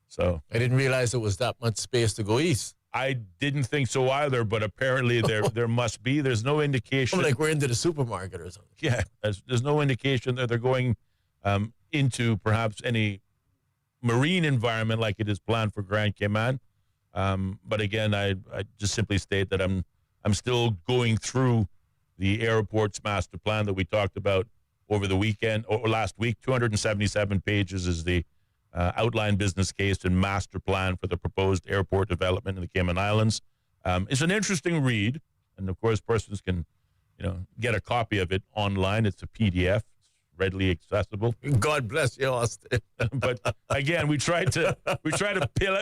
So I didn't realize there was that much space to go east. I didn't think so either, but apparently there must be. There's no indication. Like we're into the supermarket or something. Yeah, there's no indication that they're going into perhaps any marine environment like it is planned for Grand Cayman. But again, I just simply state that I'm still going through the airport's master plan that we talked about over the weekend or last week. 277 pages is the outline business case and master plan for the proposed airport development in the Cayman Islands. It's an interesting read, and of course, persons can, get a copy of it online. It's a PDF, it's readily accessible. God bless you, Austin. But again, we try to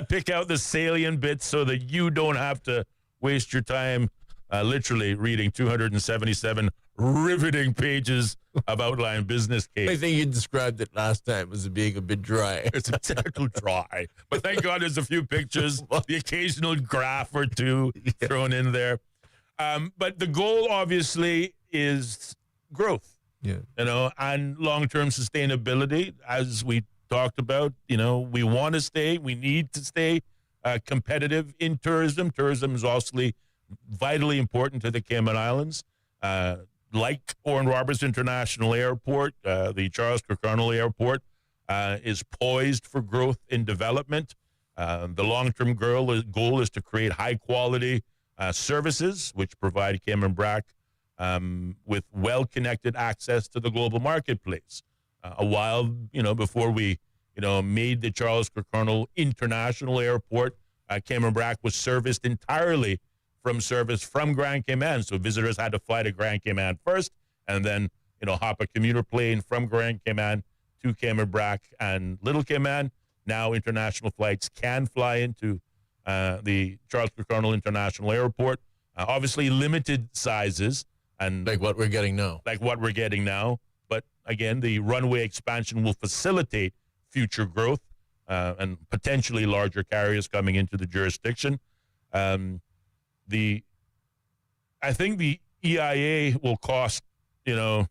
pick out the salient bits so that you don't have to waste your time literally reading 277 riveting pages of outline business case. I think you described it last time as being a bit dry. It's a little dry. But thank God there's a few pictures, the occasional graph or two thrown in there. But the goal, obviously, is growth. Yeah. And long-term sustainability, as we talked about. We need to stay competitive in tourism. Tourism is also vitally important to the Cayman Islands. Like Owen Roberts International Airport, the Charles Kirk Airport is poised for growth and development. The long-term goal is to create high-quality services which provide Cayman Brac with well-connected access to the global marketplace. A while, before we, made the Charles Kirk International Airport, Cayman Brac was serviced entirely from Grand Cayman. So visitors had to fly to Grand Cayman first and then, hop a commuter plane from Grand Cayman to Cayman Brac and Little Cayman. Now international flights can fly into the Charles Kirk International Airport. Obviously limited sizes. And like what we're getting now. But again, the runway expansion will facilitate future growth and potentially larger carriers coming into the jurisdiction. I think the EIA will cost, I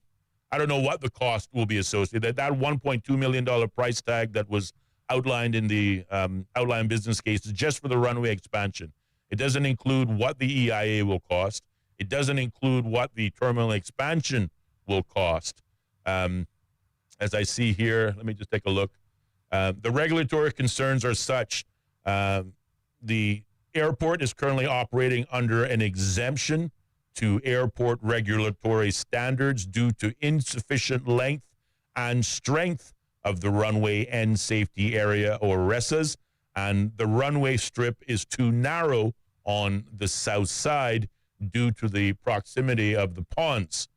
don't know what the cost will be associated. That $1.2 million price tag that was outlined in the outline business case is just for the runway expansion. It doesn't include what the EIA will cost. It doesn't include what the terminal expansion will cost. As I see here, let me just take a look. The regulatory concerns are such. The airport is currently operating under an exemption to airport regulatory standards due to insufficient length and strength of the runway end safety area, or RESAs, and the runway strip is too narrow on the south side due to the proximity of the ponds.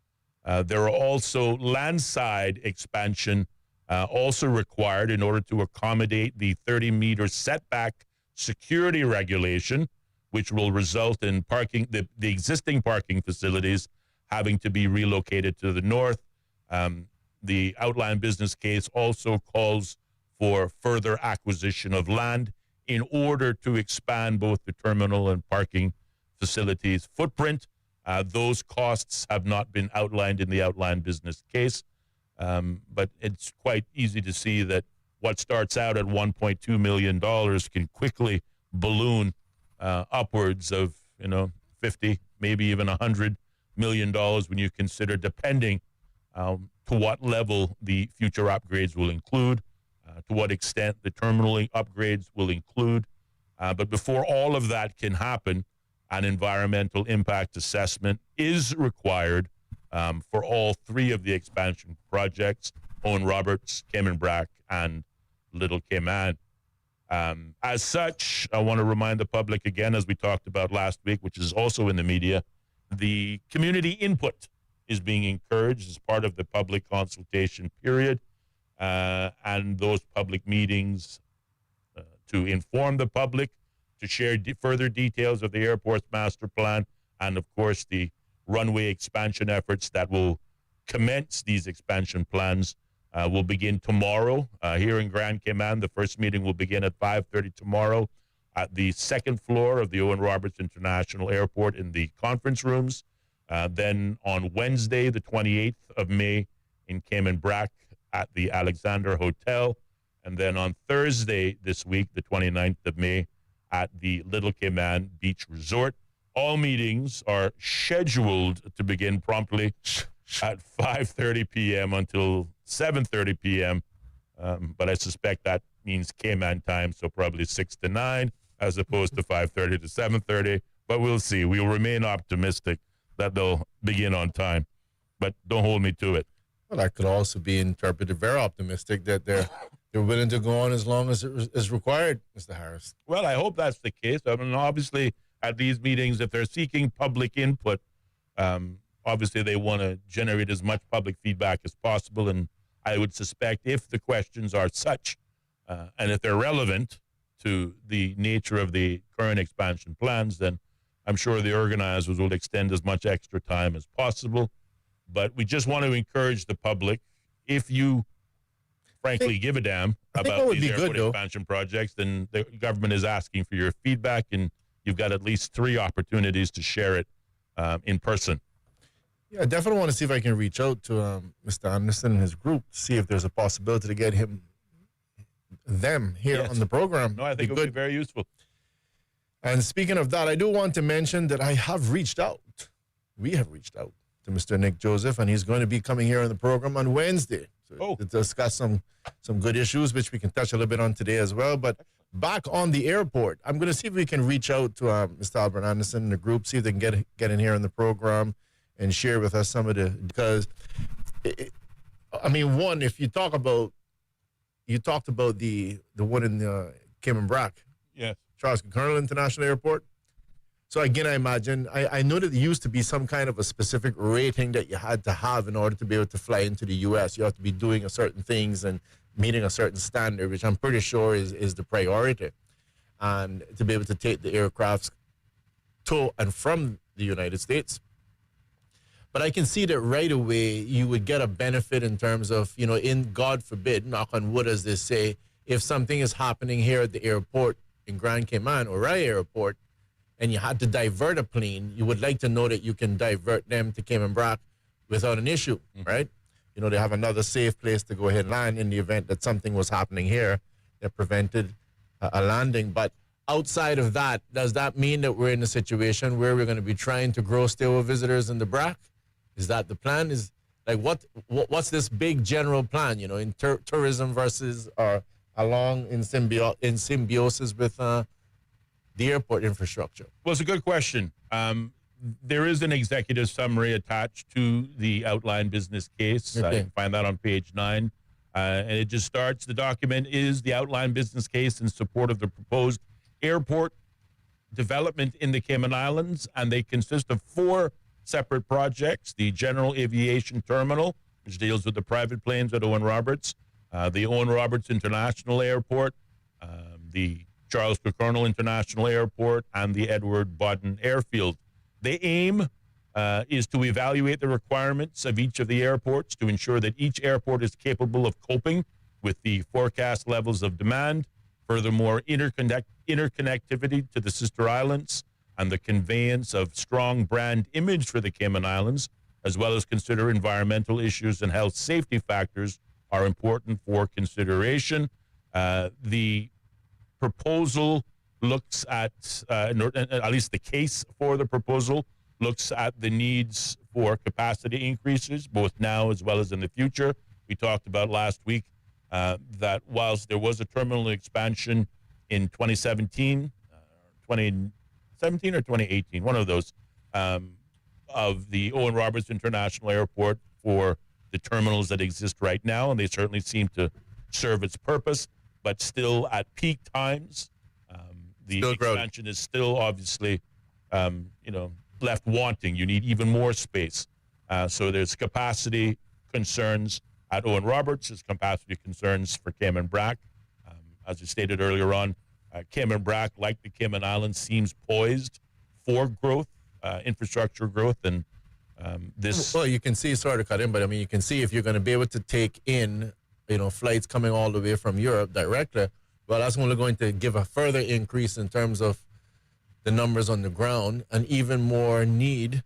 There are also landside expansion also required in order to accommodate the 30-meter setback security regulation, which will result in the existing parking facilities having to be relocated to the north. The outline business case also calls for further acquisition of land in order to expand both the terminal and parking facilities footprint. Those costs have not been outlined in the outline business case, but it's quite easy to see that what starts out at $1.2 million can quickly balloon upwards of 50, maybe even $100 million when you consider, depending to what level the future upgrades will include, to what extent the terminal upgrades will include. But before all of that can happen, an environmental impact assessment is required for all three of the expansion projects, Owen Roberts, Cayman Brac, and Little Cayman. As such, I want to remind the public again, as we talked about last week, which is also in the media, the community input is being encouraged as part of the public consultation period, and those public meetings to inform the public, to share further details of the airport's master plan, and of course the runway expansion efforts that will commence these expansion plans will begin tomorrow here in Grand Cayman. The first meeting will begin at 5:30 tomorrow at the second floor of the Owen Roberts International Airport in the conference rooms. Then on Wednesday, the 28th of May, in Cayman Brac at the Alexander Hotel. And then on Thursday this week, the 29th of May, at the Little Cayman Beach Resort. All meetings are scheduled to begin promptly at 5:30 p.m. until 7:30 p.m. But I suspect that means Cayman time, so probably 6 to 9 as opposed to 5:30 to 7:30. But we'll see. We'll remain optimistic that they'll begin on time. But don't hold me to it. Well, that could also be interpreted very optimistic that they're willing to go on as long as it is required, Mr. Harris. Well, I hope that's the case. I mean, obviously, at these meetings, if they're seeking public input, obviously they want to generate as much public feedback as possible. And I would suspect if the questions are such, and if they're relevant to the nature of the current expansion plans, then I'm sure the organizers will extend as much extra time as possible. But we just want to encourage the public, if you frankly give a damn about these airport expansion projects, then the government is asking for your feedback, and you've got at least 3 opportunities to share it in person. Yeah, I definitely want to see if I can reach out to Mr. Anderson and his group, see if there's a possibility to get them here on the program. No, I think it would be very useful. And speaking of that, I do want to mention that I have reached out. We have reached out to Mr. Nick Joseph, and he's going to be coming here on the program on Wednesday to discuss some good issues, which we can touch a little bit on today as well. But back on the airport, I'm going to see if we can reach out to Mr. Albert Anderson and the group, see if they can get in here on the program and share with us some of the, because, one, if you talked about the one in Cayman Brac. Yes. Charles Colonel International Airport. So again, I imagine, I know that there used to be some kind of a specific rating that you had to have in order to be able to fly into the U.S. You have to be doing a certain things and meeting a certain standard, which I'm pretty sure is the priority. And to be able to take the aircrafts to and from the United States. But I can see that right away you would get a benefit in terms of, in God forbid, knock on wood as they say, if something is happening here at the airport in Grand Cayman or Rye Airport, and you had to divert a plane, you would like to know that you can divert them to Cayman Brac without an issue, right? They have another safe place to go ahead and land in the event that something was happening here that prevented a landing. But outside of that, does that mean that we're in a situation where we're going to be trying to grow stayover visitors in the Brac? Is that the plan? Is like what's this big general plan? In tourism versus along in symbiosis with the airport infrastructure. Well, it's a good question. There is an executive summary attached to the outline business case. Okay. You can find that on page 9. And it just starts, the document is the outline business case in support of the proposed airport development in the Cayman Islands, and they consist of 4 separate projects: the General Aviation Terminal, which deals with the private planes at Owen Roberts, the Owen Roberts International Airport, the Charles Colonel International Airport, and the Edward Bodden Airfield. The aim is to evaluate the requirements of each of the airports to ensure that each airport is capable of coping with the forecast levels of demand. Furthermore, interconnectivity to the sister islands and the conveyance of strong brand image for the Cayman Islands, as well as consider environmental issues and health safety factors, are important for consideration. The proposal looks at least the case for the proposal looks at the needs for capacity increases, both now as well as in the future. We talked about last week that whilst there was a terminal expansion in 2017 or 2018, one of those, of the Owen Roberts International Airport for the terminals that exist right now, and they certainly seem to serve its purpose, but still at peak times, the expansion is still obviously, left wanting. You need even more space. So there's capacity concerns at Owen Roberts. There's capacity concerns for Cayman Brac. As you stated earlier on, Cayman Brac, like the Cayman Islands, seems poised for growth, infrastructure growth, and this. Well, you can see, sorry to cut in, but I mean, you can see if you're going to be able to take in, flights coming all the way from Europe directly, well, that's only going to give a further increase in terms of the numbers on the ground and even more need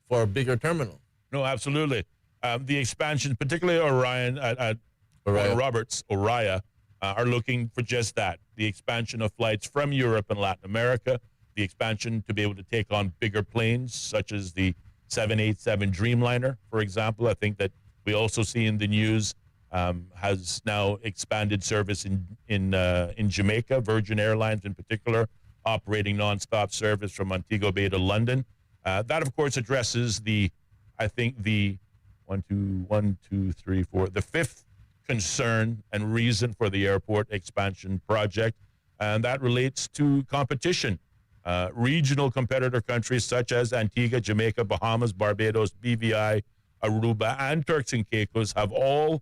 for a bigger terminal. No, absolutely. The expansion, particularly Orion at Roberts, Orion, are looking for just that. The expansion of flights from Europe and Latin America, the expansion to be able to take on bigger planes, such as the 787 Dreamliner, for example. I think that we also see in the news has now expanded service in Jamaica, Virgin Airlines in particular, operating nonstop service from Montego Bay to London. That, of course, addresses the fifth concern and reason for the airport expansion project, and that relates to competition. Regional competitor countries such as Antigua, Jamaica, Bahamas, Barbados, BVI, Aruba, and Turks and Caicos have all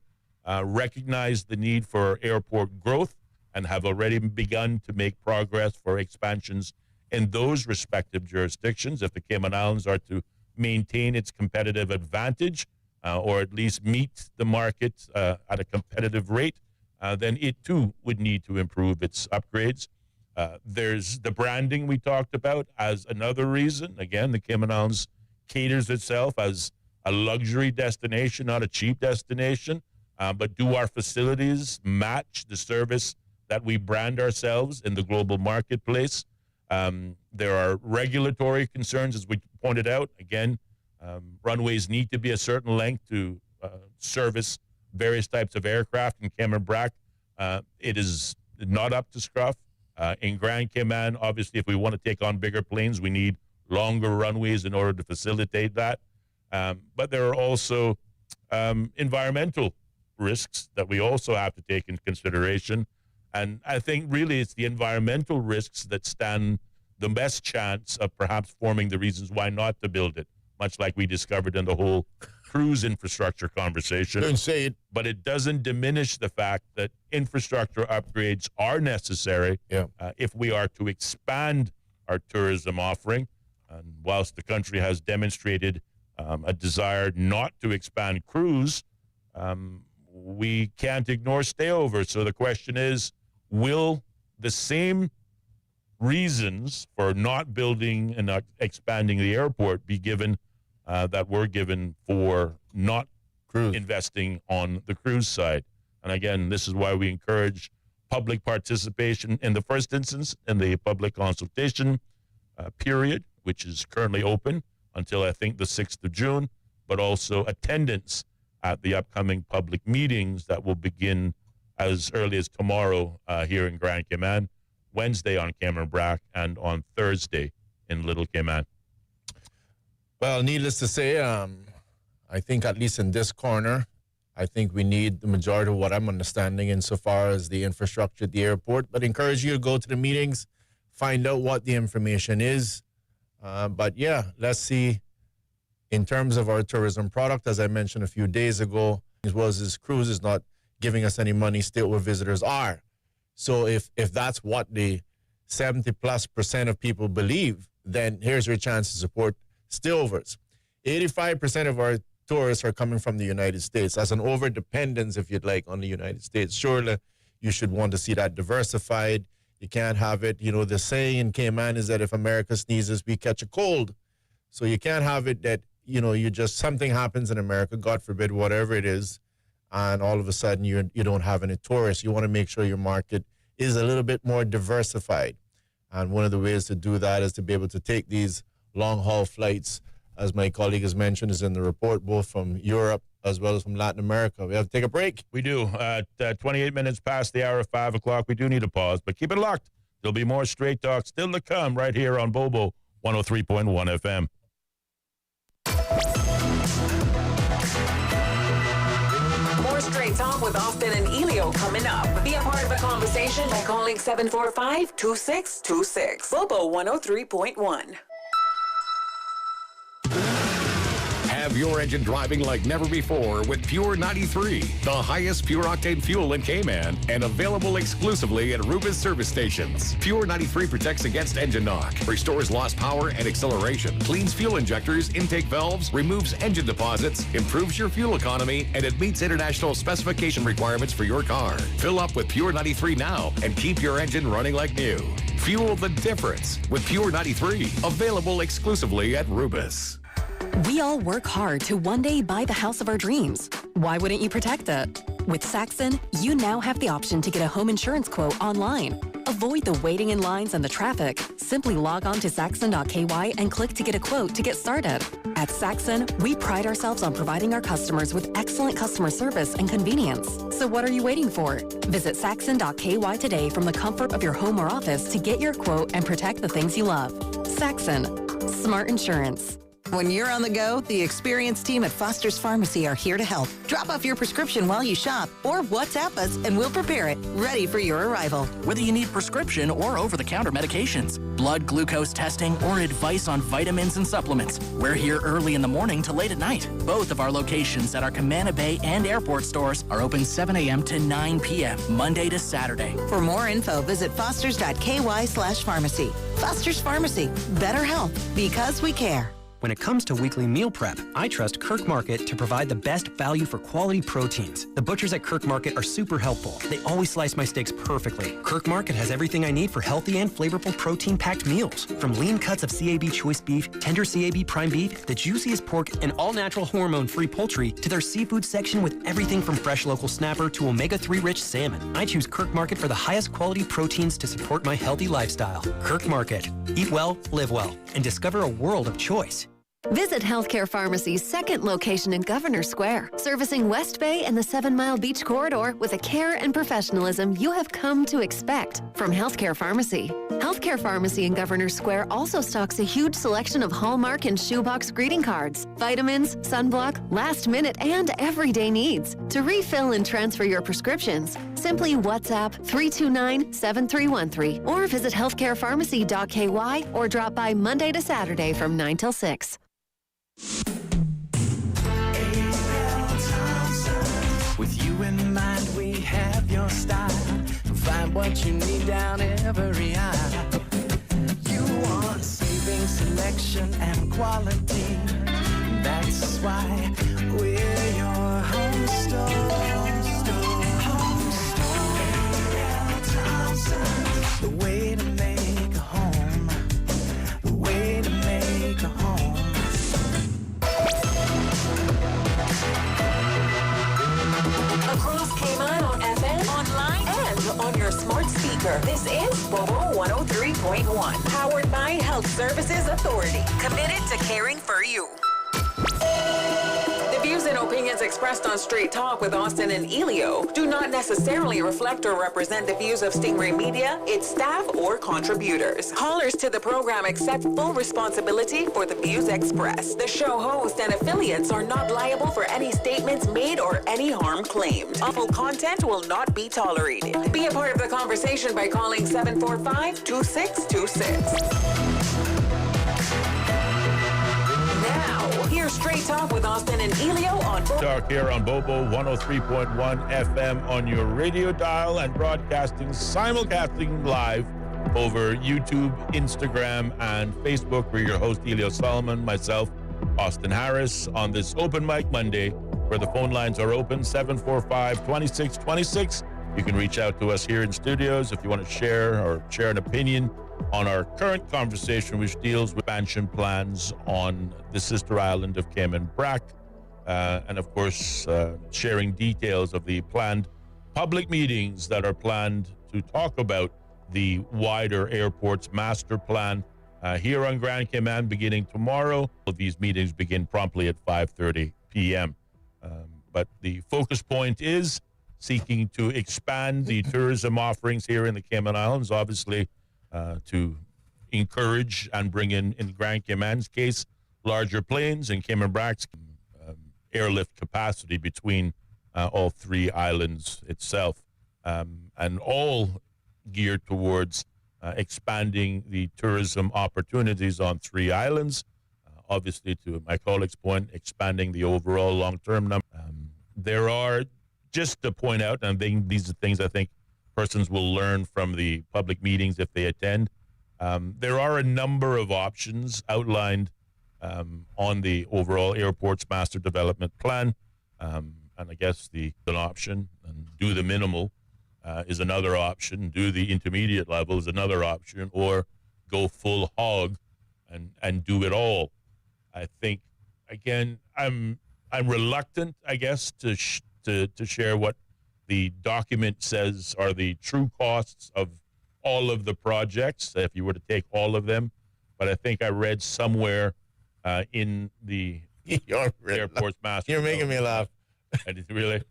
recognized the need for airport growth and have already begun to make progress for expansions in those respective jurisdictions. If the Cayman Islands are to maintain its competitive advantage, or at least meet the market at a competitive rate, then it too would need to improve its upgrades. There's the branding we talked about as another reason. Again, the Cayman Islands caters itself as a luxury destination, not a cheap destination. But do our facilities match the service that we brand ourselves in the global marketplace? There are regulatory concerns, as we pointed out. Again, runways need to be a certain length to service various types of aircraft. In Cayman Brac, it is not up to scruff. In Grand Cayman, obviously, if we want to take on bigger planes, we need longer runways in order to facilitate that. But there are also environmental risks that we also have to take into consideration. And I think really it's the environmental risks that stand the best chance of perhaps forming the reasons why not to build it, much like we discovered in the whole cruise infrastructure conversation. Don't say it. But it doesn't diminish the fact that infrastructure upgrades are necessary if we are to expand our tourism offering. And whilst the country has demonstrated a desire not to expand cruise, we can't ignore stayover. So the question is, will the same reasons for not building and not expanding the airport be given that were given for not investing on the cruise side? And again, this is why we encourage public participation in the first instance in the public consultation period, which is currently open until I think the 6th of June, but also attendance at the upcoming public meetings that will begin as early as tomorrow here in Grand Cayman, Wednesday on Cayman Brac, and on Thursday in Little Cayman. Well, needless to say, I think at least in this corner, I think we need the majority of what I'm understanding insofar as the infrastructure at the airport. But encourage you to go to the meetings, find out what the information is. But yeah, let's see. In terms of our tourism product, as I mentioned a few days ago, as well as this cruise is not giving us any money, stay where visitors are. So if that's what the 70+% of people believe, then here's your chance to support stayovers. 85% of our tourists are coming from the United States. That's an over-dependence, if you'd like, on the United States. Surely you should want to see that diversified. You can't have it, the saying in Cayman is that if America sneezes, we catch a cold. So you can't have it that, something happens in America, God forbid, whatever it is, and all of a sudden you don't have any tourists. You want to make sure your market is a little bit more diversified. And one of the ways to do that is to be able to take these long-haul flights, as my colleague has mentioned, is in the report, both from Europe as well as from Latin America. We have to take a break. We do. 28 minutes past the hour of 5 o'clock. We do need a pause, but keep it locked. There'll be more Straight Talk still to come right here on Bobo 103.1 FM. Straight Talk with Austin and Ellio coming up. Be a part of the conversation by calling 745-2626. Bobo 103.1. Have your engine driving like never before with Pure 93, the highest pure octane fuel in Cayman and available exclusively at Rubis service stations. Pure 93 protects against engine knock, restores lost power and acceleration, cleans fuel injectors, intake valves, removes engine deposits, improves your fuel economy, and it meets international specification requirements for your car. Fill up with Pure 93 now and keep your engine running like new. Fuel the difference with Pure 93, available exclusively at Rubis. We all work hard to one day buy the house of our dreams. Why wouldn't you protect it? With Saxon, you now have the option to get a home insurance quote online. Avoid the waiting in lines and the traffic. Simply log on to saxon.ky and click to get a quote to get started. At Saxon, we pride ourselves on providing our customers with excellent customer service and convenience. So what are you waiting for? Visit saxon.ky today from the comfort of your home or office to get your quote and protect the things you love. Saxon. Smart insurance. When you're on the go, the experienced team at Foster's Pharmacy are here to help. Drop off your prescription while you shop or WhatsApp us and we'll prepare it, ready for your arrival. Whether you need prescription or over-the-counter medications, blood glucose testing, or advice on vitamins and supplements, we're here early in the morning to late at night. Both of our locations at our Camana Bay and airport stores are open 7 a.m. to 9 p.m., Monday to Saturday. For more info, visit fosters.ky/pharmacy. Foster's Pharmacy. Better health because we care. When it comes to weekly meal prep, I trust Kirk Market to provide the best value for quality proteins. The butchers at Kirk Market are super helpful. They always slice my steaks perfectly. Kirk Market has everything I need for healthy and flavorful protein-packed meals. From lean cuts of CAB choice beef, tender CAB prime beef, the juiciest pork, and all-natural hormone-free poultry, to their seafood section with everything from fresh local snapper to omega-3 rich salmon. I choose Kirk Market for the highest quality proteins to support my healthy lifestyle. Kirk Market. Eat well, live well, and discover a world of choice. Visit Healthcare Pharmacy's second location in Governor Square, servicing West Bay and the 7 Mile Beach Corridor with a care and professionalism you have come to expect from Healthcare Pharmacy. Healthcare Pharmacy in Governor Square also stocks a huge selection of Hallmark and shoebox greeting cards, vitamins, sunblock, last minute, and everyday needs. To refill and transfer your prescriptions, simply WhatsApp 329-7313 or visit healthcarepharmacy.ky or drop by Monday to Saturday from 9 till 6. With you in mind, we have your style. Find what you need down every aisle. You want saving, selection, and quality. That's why we're your home store. Home store. The way to make a home. The way to make a home. Across Cayman on FM, online, and on your smart speaker. This is Bobo 103.1, powered by Health Services Authority, committed to caring for you. The views and opinions expressed on Straight Talk with Austin and Ellio do not necessarily reflect or represent the views of Stingray Media, its staff, or contributors. Callers to the program accept full responsibility for the views expressed. The show host and affiliates are not liable for any statements made or any harm claimed. Awful content will not be tolerated. Be a part of the conversation by calling 745-2626. Now, here's Straight Talk with Austin and Ellio on Talk here on Bobo 103.1 FM on your radio dial and broadcasting, simulcasting live over YouTube, Instagram, and Facebook. We're your host, Ellio Solomon, myself, Austin Harris, on this Open Mic Monday, where the phone lines are open, 745-2626. You can reach out to us here in studios if you want to share an opinion on our current conversation, which deals with expansion plans on the sister island of Cayman Brac, and of course, sharing details of the planned public meetings that are planned to talk about the wider airport's master plan here on Grand Cayman beginning tomorrow. These meetings begin promptly at 5:30 p.m. But the focus point is seeking to expand the tourism offerings here in the Cayman Islands, obviously, to encourage and bring in Grand Cayman's case, larger planes, and Cayman Brac's airlift capacity between all three islands itself, and all geared towards expanding the tourism opportunities on three islands. Obviously, to my colleague's point, expanding the overall long-term number. There are, just to point out, and these are things I think persons will learn from the public meetings if they attend. There are a number of options outlined on the overall airport's master development plan. And I guess an option, and do the minimal is another option, do the intermediate level is another option, or go full hog and do it all. I think, again, I'm reluctant, I guess, to share what the document says are the true costs of all of the projects, if you were to take all of them. But I think I read somewhere in the airport's master. You're making me laugh. I did really.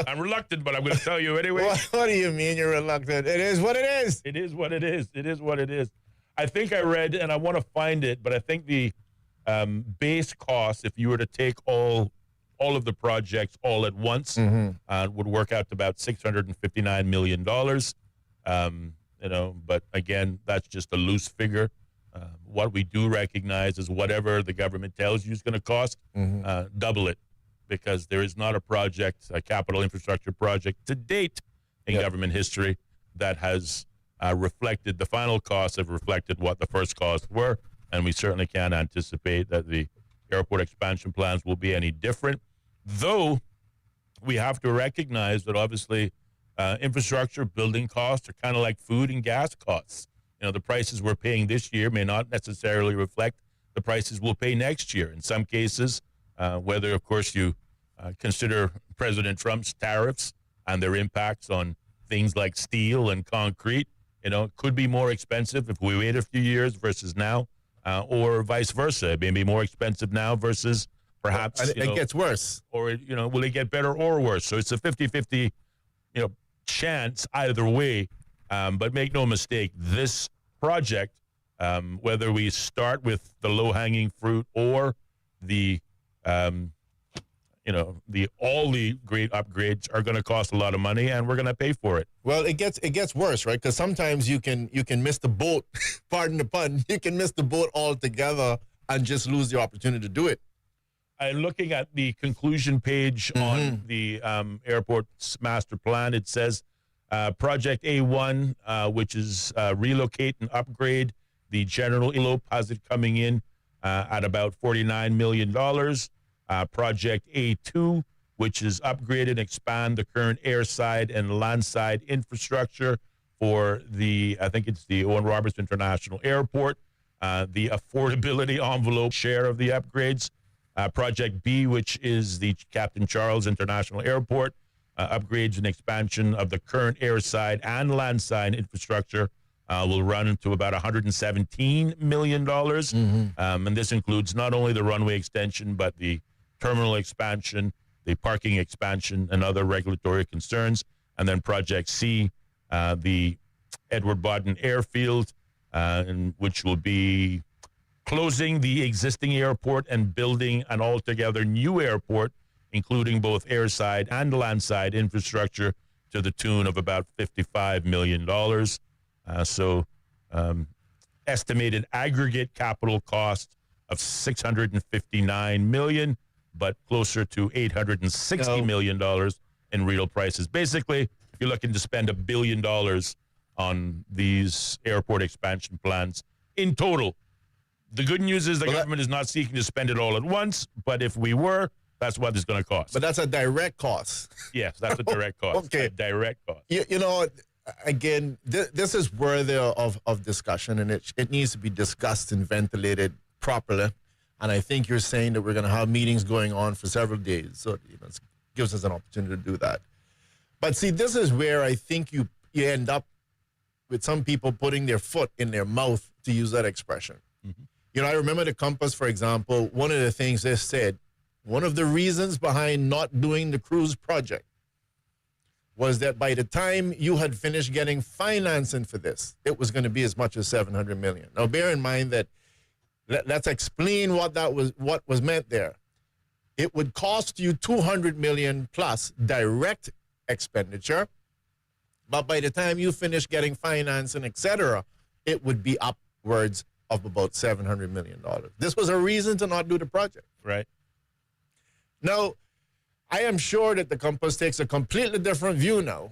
I'm reluctant, but I'm going to tell you anyway. What do you mean you're reluctant? It is what it is. It is what it is. It is what it is. I think I read, and I want to find it, but I think the base cost, if you were to take all of the projects all at once, would work out to about $659 million. But again, that's just a loose figure. What we do recognize is whatever the government tells you is going to cost, double it, because there is not a capital infrastructure project to date in government history that has reflected, the final costs have reflected what the first costs were, and we certainly can't anticipate that the airport expansion plans will be any different, though we have to recognize that obviously infrastructure building costs are kind of like food and gas costs. The prices we're paying this year may not necessarily reflect the prices we'll pay next year. In some cases, whether, of course, you consider President Trump's tariffs and their impacts on things like steel and concrete, it could be more expensive if we wait a few years versus now, or vice versa. It may be more expensive now versus perhaps it gets worse. Or, will it get better or worse? So it's a 50-50, chance either way. But make no mistake, this project, whether we start with the low-hanging fruit or all the great upgrades are going to cost a lot of money, and we're going to pay for it. Well, it gets worse, right? Because sometimes you can miss the boat. Pardon the pun. You can miss the boat altogether and just lose the opportunity to do it. Looking at the conclusion page on the airport's master plan, it says Project A1, which is relocate and upgrade the general envelope, has it coming in at about $49 million. Project A2, which is upgrade and expand the current airside and landside infrastructure for I think it's the Owen Roberts International Airport, the affordability envelope share of the upgrades. Project B, which is the Captain Charles International Airport, upgrades and expansion of the current airside and landside infrastructure, will run into about $117 million. And this includes not only the runway extension, but the terminal expansion, the parking expansion, and other regulatory concerns. And then Project C, the Edward Bodden Airfield, which will be closing the existing airport and building an altogether new airport, including both airside and landside infrastructure, to the tune of about $55 million. Estimated aggregate capital cost of $659 million, but closer to $860 million in real prices. Basically, you're looking to spend $1 billion on these airport expansion plans in total. The good news is the government is not seeking to spend it all at once, but if we were, that's what it's going to cost. But that's a direct cost. Yes, that's a direct cost. Okay. A direct cost. Again, this is worthy of discussion, and it needs to be discussed and ventilated properly. And I think you're saying that we're going to have meetings going on for several days. So it gives us an opportunity to do that. But see, this is where I think you end up with some people putting their foot in their mouth, to use that expression. I remember the Compass, for example, one of the things they said, one of the reasons behind not doing the cruise project was that by the time you had finished getting financing for this, it was going to be as much as $700 million. Now, bear in mind that let's explain what was meant there. it would cost you $200 million plus direct expenditure. But by the time you finish getting financing, etc., it would be upwards of about $700 million. This was a reason to not do the project. Right. Now, I am sure that the Compass takes a completely different view now,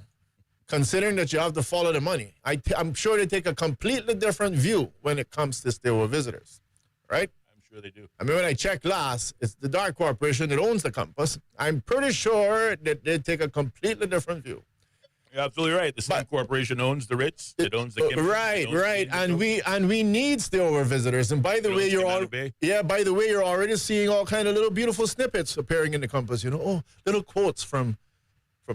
considering that you have to follow the money. I'm sure they take a completely different view when it comes to stay over visitors, right? I'm sure they do. I mean, when I checked last, it's the Dark Corporation that owns the Compass. I'm pretty sure that they take a completely different view. You're absolutely right. The same corporation owns the Ritz. It owns the Kimpton. Right. And we need stay over visitors. And by the way, by the way, you're already seeing all kind of little beautiful snippets appearing in the Compass. You know, little quotes from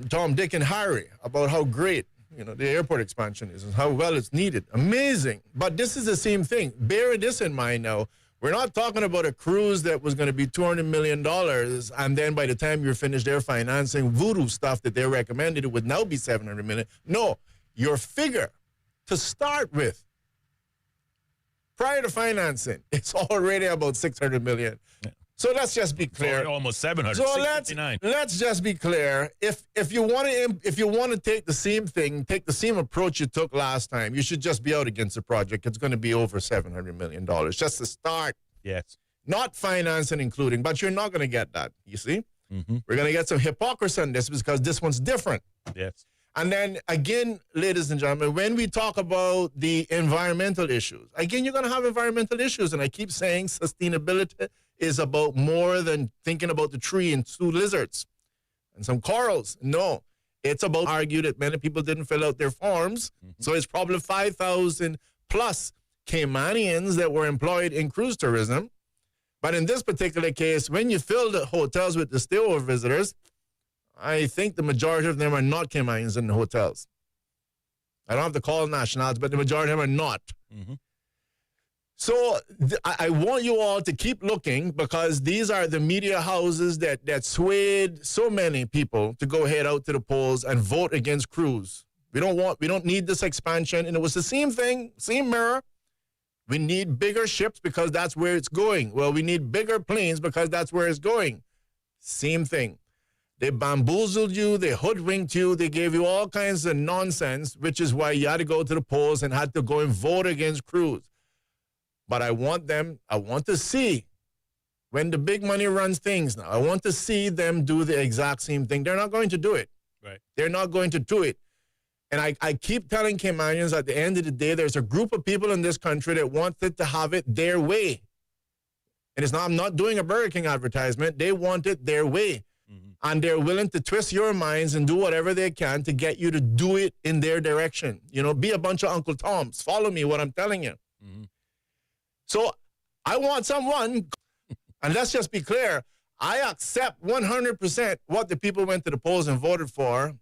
Tom, Dick, and Harry about how great, the airport expansion is and how well it's needed. Amazing. But this is the same thing. Bear this in mind now. We're not talking about a cruise that was going to be $200 million, and then by the time you're finished their financing, voodoo stuff that they recommended, it would now be $700 million. No, your figure to start with, prior to financing, it's already about $600 million. Yeah. So let's just be clear. Almost 700. So let's just be clear. If you want to take the same thing, take the same approach you took last time, you should just be out against the project. It's going to be over $700 million just to start. Yes. Not financing including, but you're not going to get that. You see, We're going to get some hypocrisy on this because this one's different. Yes. And then again, ladies and gentlemen, when we talk about the environmental issues, again, you're going to have environmental issues, and I keep saying sustainability is about more than thinking about the tree and 2 lizards and some corals. No, it's about argue that many people didn't fill out their forms. So it's probably 5,000 plus Caymanians that were employed in cruise tourism. But in this particular case, when you fill the hotels with the stayover visitors, I think the majority of them are not Caymanians in the hotels. I don't have to call nationals, but the majority of them are not. So I want you all to keep looking, because these are the media houses that swayed so many people to go head out to the polls and vote against cruise. We don't need this expansion. And it was the same thing, same mirror. We need bigger ships because that's where it's going. Well, we need bigger planes because that's where it's going. Same thing. They bamboozled you, they hoodwinked you, they gave you all kinds of nonsense, which is why you had to go to the polls and had to go and vote against cruise. But I want to see, when the big money runs things now, I want to see them do the exact same thing. They're not going to do it. Right. They're not going to do it. And I keep telling Caymanians, at the end of the day, there's a group of people in this country that wanted to have it their way. And I'm not doing a Burger King advertisement. They want it their way. And they're willing to twist your minds and do whatever they can to get you to do it in their direction. Be a bunch of Uncle Toms. Follow me, what I'm telling you. So I want someone, and let's just be clear, I accept 100% what the people went to the polls and voted for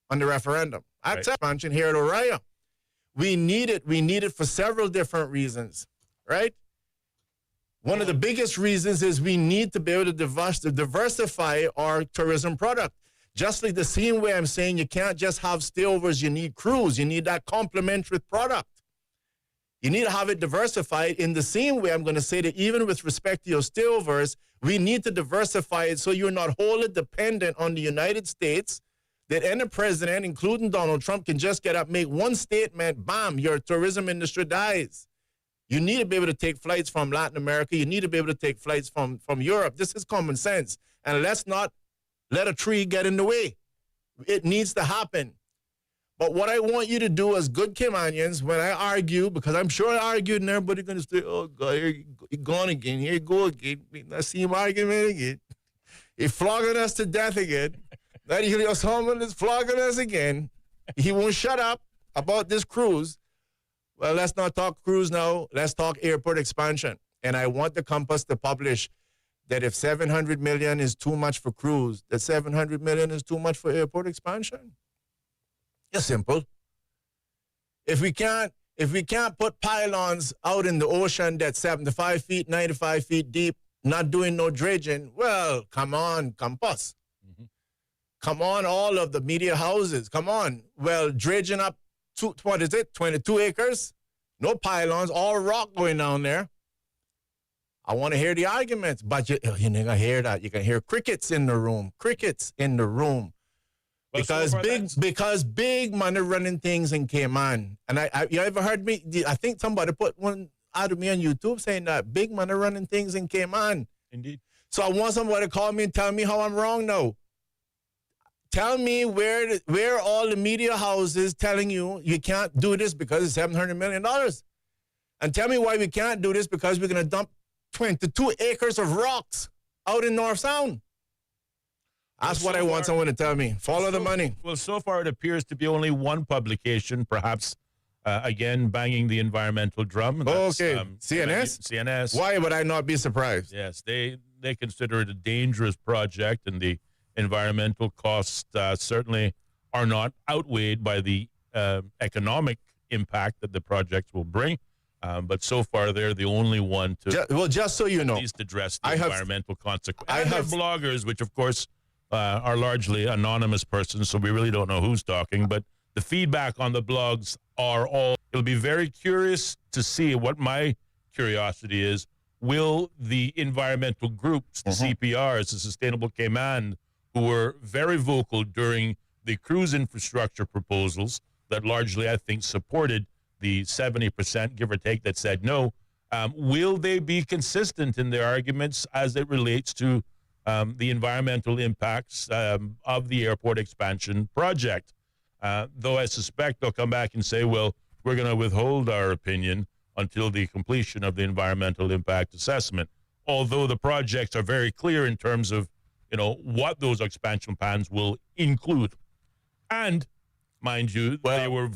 on the referendum. I accept expansion here at Orion. We need it. We need it for several different reasons, right? One of the biggest reasons is we need to be able to diversify our tourism product. Just like the same way I'm saying you can't just have stayovers, you need cruise. You need that complementary product. You need to have it diversified. In the same way, I'm going to say that even with respect to your stayovers, we need to diversify it so you're not wholly dependent on the United States, that any president, including Donald Trump, can just get up, make one statement, bam, your tourism industry dies. You need to be able to take flights from Latin America. You need to be able to take flights from Europe. This is common sense. And let's not let a tree get in the way. It needs to happen. But what I want you to do as good Caymanians, when I argue, because I'm sure I argued and everybody's going to say, oh, God, here you gone again. Here you go again. I see him arguing again. He's flogging us to death again. That Ellio Solomon is flogging us again. He won't shut up about this cruise. Well, let's not talk cruise now. Let's talk airport expansion. And I want the Compass to publish that if $700 million is too much for cruise, that $700 million is too much for airport expansion. It's simple. If we can't put pylons out in the ocean that's 75 feet, 95 feet deep, not doing no dredging, well, come on, Compass. Come on, all of the media houses. Come on. Well, dredging up, 22 acres? No pylons, all rock going down there. I want to hear the arguments, but you're not going to hear that. You can hear crickets in the room. Crickets in the room. Well, Because big money running things in Cayman. And you ever heard me? I think somebody put one out of me on YouTube saying that big money running things in Cayman. Indeed. So I want somebody to call me and tell me how I'm wrong now. Tell me where all the media houses telling you can't do this because it's $700 million. And tell me why we can't do this because we're going to dump 22 acres of rocks out in North Sound. That's what I want someone to tell me. Follow the money. Well, so far it appears to be only one publication, perhaps, again, banging the environmental drum. That's, CNS? CNS. Why would I not be surprised? Yes, they consider it a dangerous project, and the environmental costs certainly are not outweighed by the economic impact that the project will bring. But so far, they're the only one to just so you know, at least address the environmental consequences. I have bloggers, which, of course, are largely anonymous persons, so we really don't know who's talking. But the feedback on the blogs are all, it'll be very curious to see what my curiosity is. Will the environmental groups, the CPRs, the Sustainable Cayman, who were very vocal during the cruise infrastructure proposals that largely, I think, supported the 70%, give or take, that said no, will they be consistent in their arguments as it relates to the environmental impacts of the airport expansion project? Though I suspect they'll come back and say, well, we're going to withhold our opinion until the completion of the environmental impact assessment. Although the projects are very clear in terms of, what those expansion plans will include. And, mind you, they were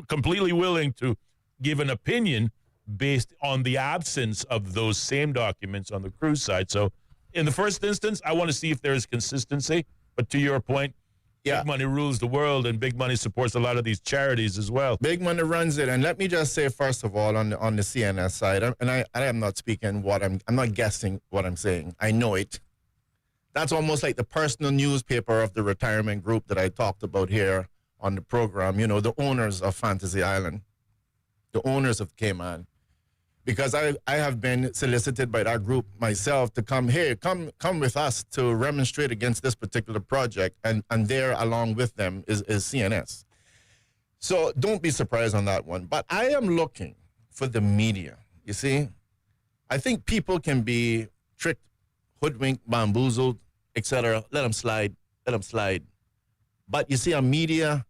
completely willing to give an opinion based on the absence of those same documents on the cruise side. So, in the first instance, I want to see if there is consistency. But to your point, big money rules the world, and big money supports a lot of these charities as well. Big money runs it. And let me just say, first of all, on the CNS side, and I am not speaking I'm not guessing what I'm saying. I know it. That's almost like the personal newspaper of the retirement group that I talked about here on the program. The owners of Fantasy Island, the owners of Cayman. Because I have been solicited by that group myself to come with us to remonstrate against this particular project, and there along with them is CNS. So don't be surprised on that one. But I am looking for the media. You see, I think people can be tricked, hoodwinked, bamboozled, etc. Let them slide. But you see, a media,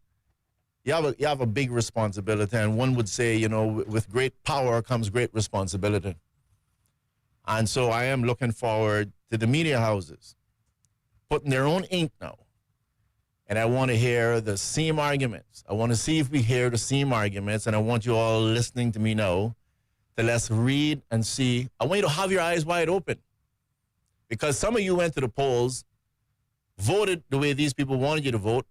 you have a big responsibility, and one would say, with great power comes great responsibility. And so I am looking forward to the media houses putting their own ink now. And I want to hear the same arguments. I want to see if we hear the same arguments, and I want you all listening to me now to let's read and see. I want you to have your eyes wide open, because some of you went to the polls, voted the way these people wanted you to vote,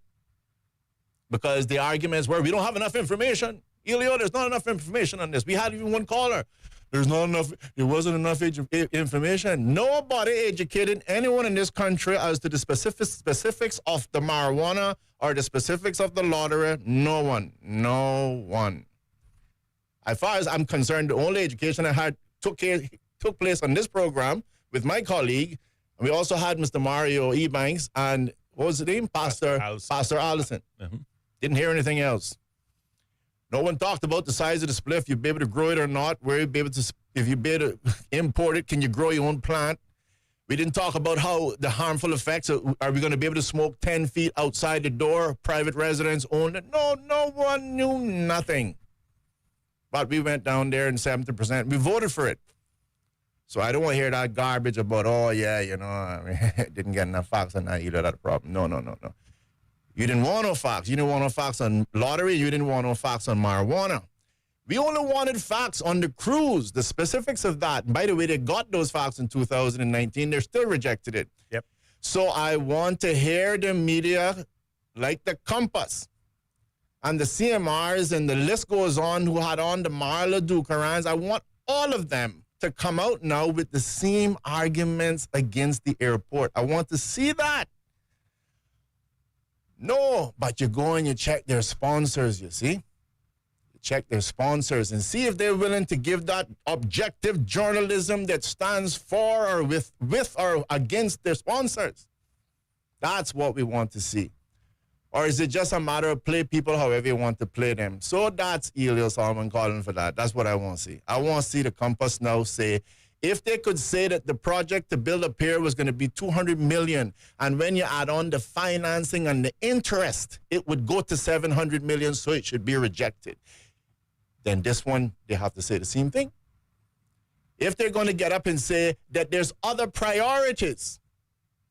because the arguments were, we don't have enough information. Ellio, there's not enough information on this. We had even one caller. There wasn't enough information. Nobody educated anyone in this country as to the specifics of the marijuana or the specifics of the lottery. No one. As far as I'm concerned, the only education I had took place on this program with my colleague, and we also had Mr. Mario Ebanks and, what was his name? Pastor Allison. Didn't hear anything else. No one talked about the size of the spliff, you'd be able to grow it or not, where you'd be able to, if you'd be able to import it, can you grow your own plant? We didn't talk about how the harmful effects, are we going to be able to smoke 10 feet outside the door, private residents owned it? No one knew nothing. But we went down there and 70%, we voted for it. So I don't want to hear that garbage about, didn't get enough facts on that either, that's a problem. No. You didn't want no facts. You didn't want no facts on lottery. You didn't want no facts on marijuana. We only wanted facts on the cruise, the specifics of that. And by the way, they got those facts in 2019. They still rejected it. Yep. So I want to hear the media like the Compass and the CMRs, and the list goes on, who had on the Marla Dukarans. I want all of them to come out now with the same arguments against the airport. I want to see that. No, but you go and you check their sponsors, you see. check their sponsors and see if they're willing to give that objective journalism that stands for or with or against their sponsors. That's what we want to see. Or is it just a matter of play people however you want to play them? So that's Ellio Solomon calling for that. That's what I want to see. I want to see the Compass now say, if they could say that the project to build a pier was going to be $200 million, and when you add on the financing and the interest, it would go to $700 million, so it should be rejected. Then this one, they have to say the same thing. If they're going to get up and say that there's other priorities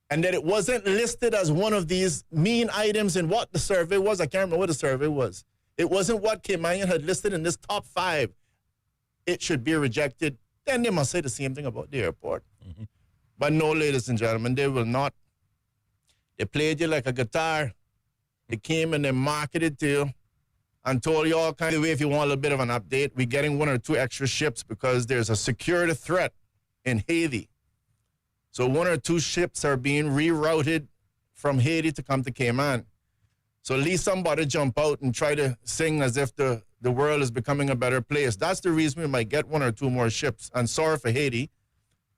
and that it wasn't listed as one of these mean items in what the survey was, I can't remember what the survey was. It wasn't what Cayman had listed in this top 5. It should be rejected. Then they must say the same thing about the airport. Mm-hmm. But no, ladies and gentlemen, they will not. They played you like a guitar. They came and they marketed to you and told you all kind of way, if you want a little bit of an update, we're getting 1 or 2 extra ships because there's a security threat in Haiti. So 1 or 2 ships are being rerouted from Haiti to come to Cayman. So at least somebody jump out and try to sing as if the world is becoming a better place. That's the reason we might get 1 or 2 more ships. And sorry for Haiti,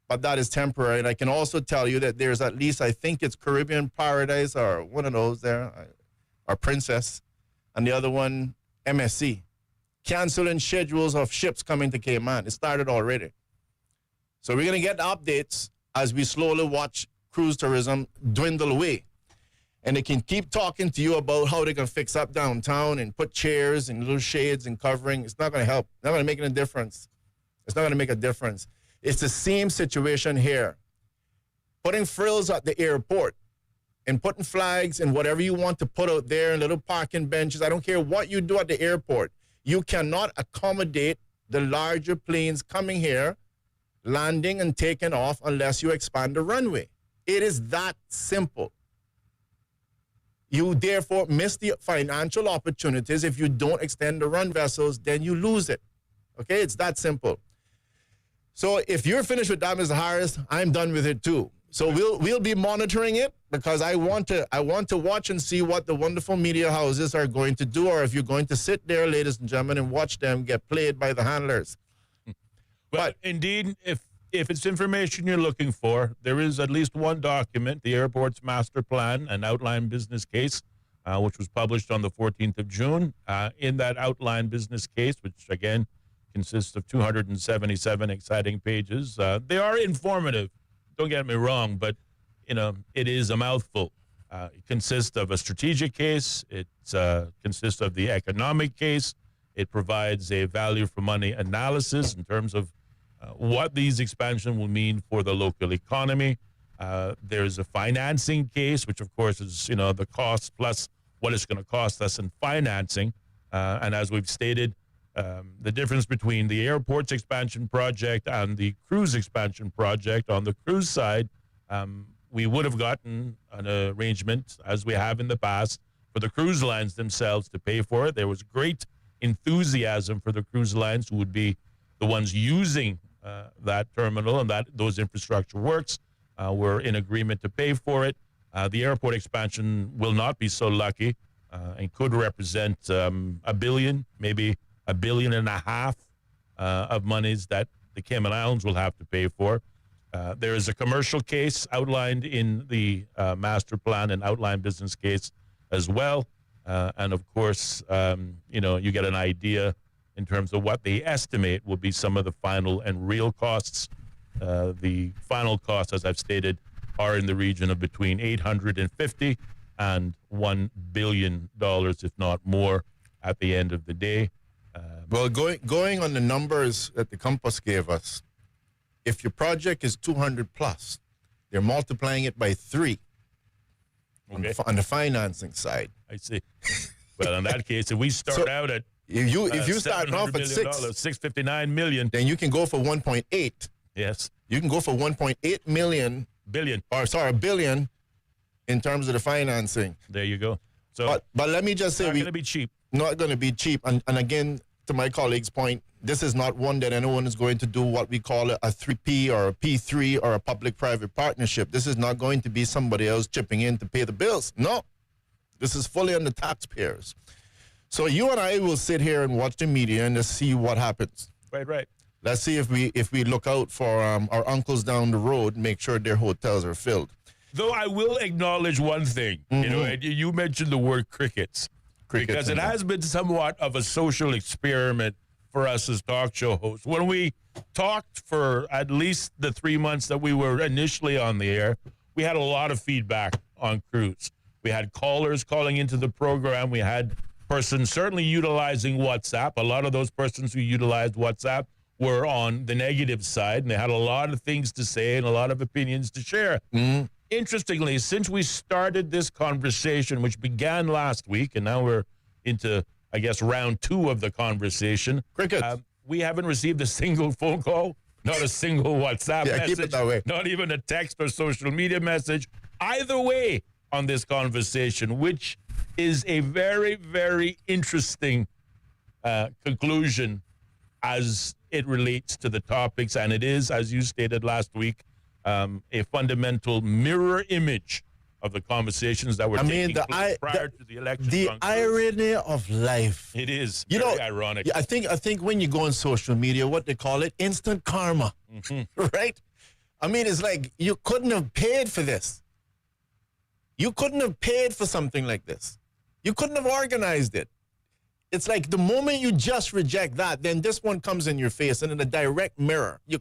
but that is temporary. And I can also tell you that there's at least, I think it's Caribbean Paradise or one of those there, or Princess, and the other one, MSC, canceling schedules of ships coming to Cayman. It started already. So we're going to get updates as we slowly watch cruise tourism dwindle away. And they can keep talking to you about how they can fix up downtown and put chairs and little shades and covering. It's not going to help. It's not going to make any difference. It's not going to make a difference. It's the same situation here. Putting frills at the airport and putting flags and whatever you want to put out there and little parking benches. I don't care what you do at the airport. You cannot accommodate the larger planes coming here, landing and taking off unless you expand the runway. It is that simple. You therefore miss the financial opportunities. If you don't extend the run vessels, then you lose it. Okay, it's that simple. So if you're finished with that, Mr. Harris, I'm done with it too. So we'll be monitoring it because I want to watch and see what the wonderful media houses are going to do, or if you're going to sit there, ladies and gentlemen, and watch them get played by the handlers. But indeed, if it's information you're looking for, there is at least one document, the airport's master plan and outline business case, which was published on the 14th of June. In that outline business case, which again consists of 277 exciting pages, they are informative. Don't get me wrong, but it is a mouthful. It consists of a strategic case. It consists of the economic case. It provides a value for money analysis in terms of what these expansion will mean for the local economy. There's a financing case, which of course is, the cost plus what it's going to cost us in financing. And as we've stated, the difference between the airport's expansion project and the cruise expansion project, on the cruise side, we would have gotten an arrangement, as we have in the past, for the cruise lines themselves to pay for it. There was great enthusiasm for the cruise lines, who would be the ones using that terminal and those infrastructure works. We're in agreement to pay for it. The airport expansion will not be so lucky and could represent $1 billion, maybe $1.5 billion of monies that the Cayman Islands will have to pay for. There is a commercial case outlined in the master plan and outline business case as well. And of course, you get an idea in terms of what they estimate will be some of the final and real costs. The final costs, as I've stated, are in the region of between $850 and $1 billion, if not more, at the end of the day. Well, going on the numbers that the Compass gave us, if your project is 200 plus, they're multiplying it by 3 on the financing side. I see. Well, in that case, if we start out at if you start off at $659 million, then you can go for 1.8. Yes, you can go for 1.8 billion in terms of the financing. There you go. So, but let me just say, not going to be cheap. Not going to be cheap. And again, to my colleague's point, this is not one that anyone is going to do what we call a 3P or a P3 or a public-private partnership. This is not going to be somebody else chipping in to pay the bills. No, this is fully on the taxpayers. So you and I will sit here and watch the media and just see what happens. Right. Let's see if we look out for our uncles down the road, make sure their hotels are filled. Though I will acknowledge one thing. You know, you mentioned the word crickets. Because it has been somewhat of a social experiment for us as talk show hosts. When we talked for at least the 3 months that we were initially on the air, we had a lot of feedback on Cruz. We had callers calling into the program. We had persons certainly utilizing WhatsApp. A lot of those persons who utilized WhatsApp were on the negative side, and they had a lot of things to say and a lot of opinions to share. Interestingly, since we started this conversation, which began last week, and now we're into, I guess, round 2 of the conversation. We haven't received a single phone call, not a single WhatsApp message, keep it that way. not even a text or social media message, either way on this conversation, which is a very, very interesting conclusion as it relates to the topics. And it is, as you stated last week, a fundamental mirror image of the conversations that were taking place prior to the election. The irony of life. It is very ironic. I think when you go on social media, what they call it, instant karma, right? I mean, it's like you couldn't have paid for this. You couldn't have paid for something like this. You couldn't have organized it. It's like the moment you just reject that, then this one comes in your face and in a direct mirror. You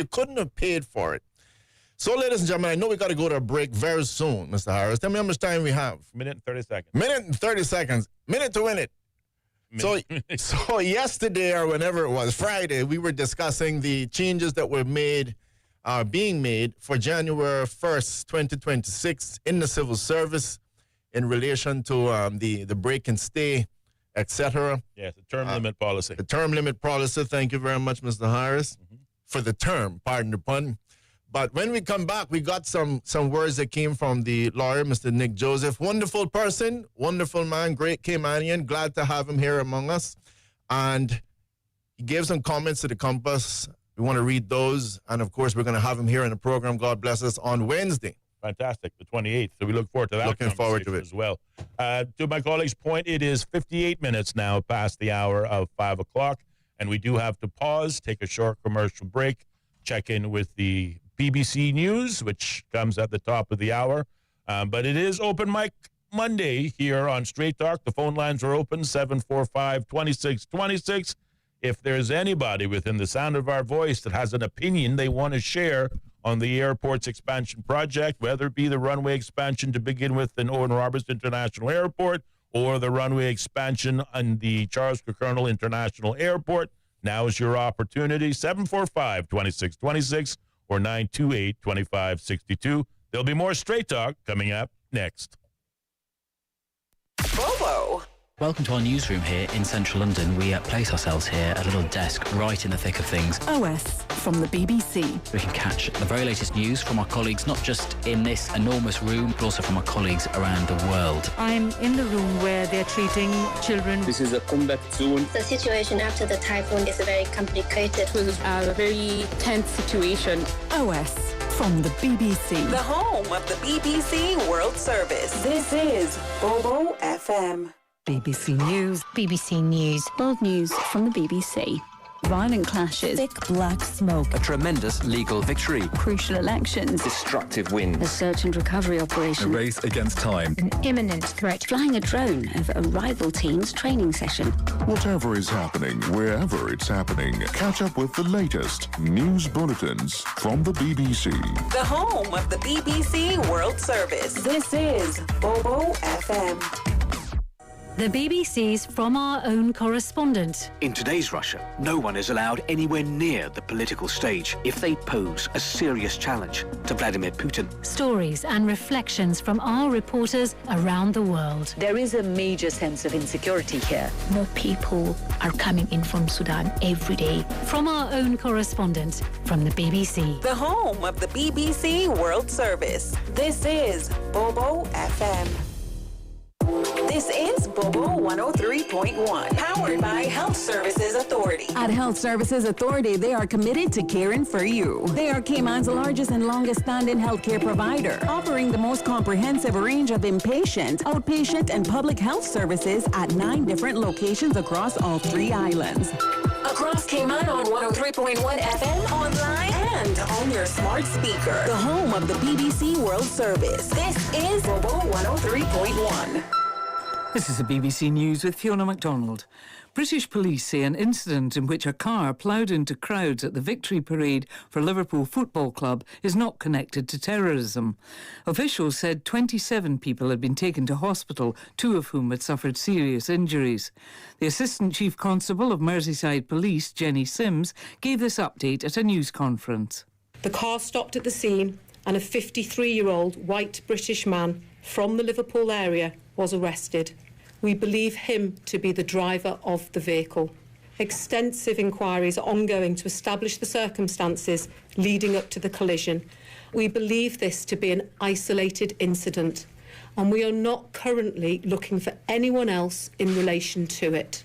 couldn't have paid for it. So, ladies and gentlemen, I know we got to go to a break very soon, Mr. Harris. Tell me how much time we have. Minute and 30 seconds. Minute and 30 seconds. Minute to win it. So yesterday or whenever it was, Friday, we were discussing the changes that were being made for January 1st, 2026 in the civil service in relation to the break and stay, etc. Yes, the term limit policy. The term limit policy. Thank you very much, Mr. Harris, for the term, pardon the pun. But when we come back, we got some words that came from the lawyer, Mr. Nick Joseph. Wonderful person, wonderful man, great Caymanian. Glad to have him here among us. And he gave some comments to the Compass. We want to read those. And, of course, we're going to have him here in the program, God bless us, on Wednesday. Fantastic, the 28th. So we look forward to that. Looking forward to it as well. To my colleague's point, it is 58 minutes now past the hour of 5 o'clock. And we do have to pause, take a short commercial break, check in with the BBC News, which comes at the top of the hour. But it is Open Mic Monday here on Straight Talk. The phone lines are open, 745-2626. If there's anybody within the sound of our voice that has an opinion they want to share on the airport's expansion project, whether it be the runway expansion to begin with in Owen Roberts International Airport or the runway expansion on the Charles Colonel International Airport, now is your opportunity, 745-2626. or 928-2562. There'll be more Straight Talk coming up next. Bobo. Welcome to our newsroom here in central London. We place ourselves here at a little desk right in the thick of things. OS from the BBC. We can catch the very latest news from our colleagues, not just in this enormous room, but also from our colleagues around the world. I'm in the room where they're treating children. This is a combat zone. The situation after the typhoon is very complicated. It was a very tense situation. OS from the BBC. The home of the BBC World Service. This is Bobo FM. BBC News. BBC News. World news from the BBC. Violent clashes. Thick black smoke. A tremendous legal victory. Crucial elections. Destructive wind. A search and recovery operation. A race against time. An imminent threat. Flying a drone over a rival team's training session. Whatever is happening, wherever it's happening, catch up with the latest news bulletins from the BBC. The home of the BBC World Service. This is Bobo FM. The BBC's From Our Own Correspondent. In today's Russia, no one is allowed anywhere near the political stage if they pose a serious challenge to Vladimir Putin. Stories and reflections from our reporters around the world. There is a major sense of insecurity here. More people are coming in from Sudan every day. From Our Own Correspondent from the BBC. The home of the BBC World Service. This is Bobo FM. This is Bobo 101.9 103.1. Powered by Health Services Authority. At Health Services Authority, they are committed to caring for you. They are Cayman's largest and longest standing healthcare provider, offering the most comprehensive range of inpatient, outpatient, and public health services at 9 different locations across all 3 islands. Across Cayman on 103.1 FM, online, and on your smart speaker. The home of the BBC World Service. This is Global 103.1. This is the BBC News with Fiona MacDonald. British police say an incident in which a car ploughed into crowds at the Victory Parade for Liverpool Football Club is not connected to terrorism. Officials said 27 people had been taken to hospital, 2 of whom had suffered serious injuries. The Assistant Chief Constable of Merseyside Police, Jenny Sims, gave this update at a news conference. The car stopped at the scene and a 53-year-old white British man from the Liverpool area was arrested. We believe him to be the driver of the vehicle. Extensive inquiries are ongoing to establish the circumstances leading up to the collision. We believe this to be an isolated incident, and we are not currently looking for anyone else in relation to it.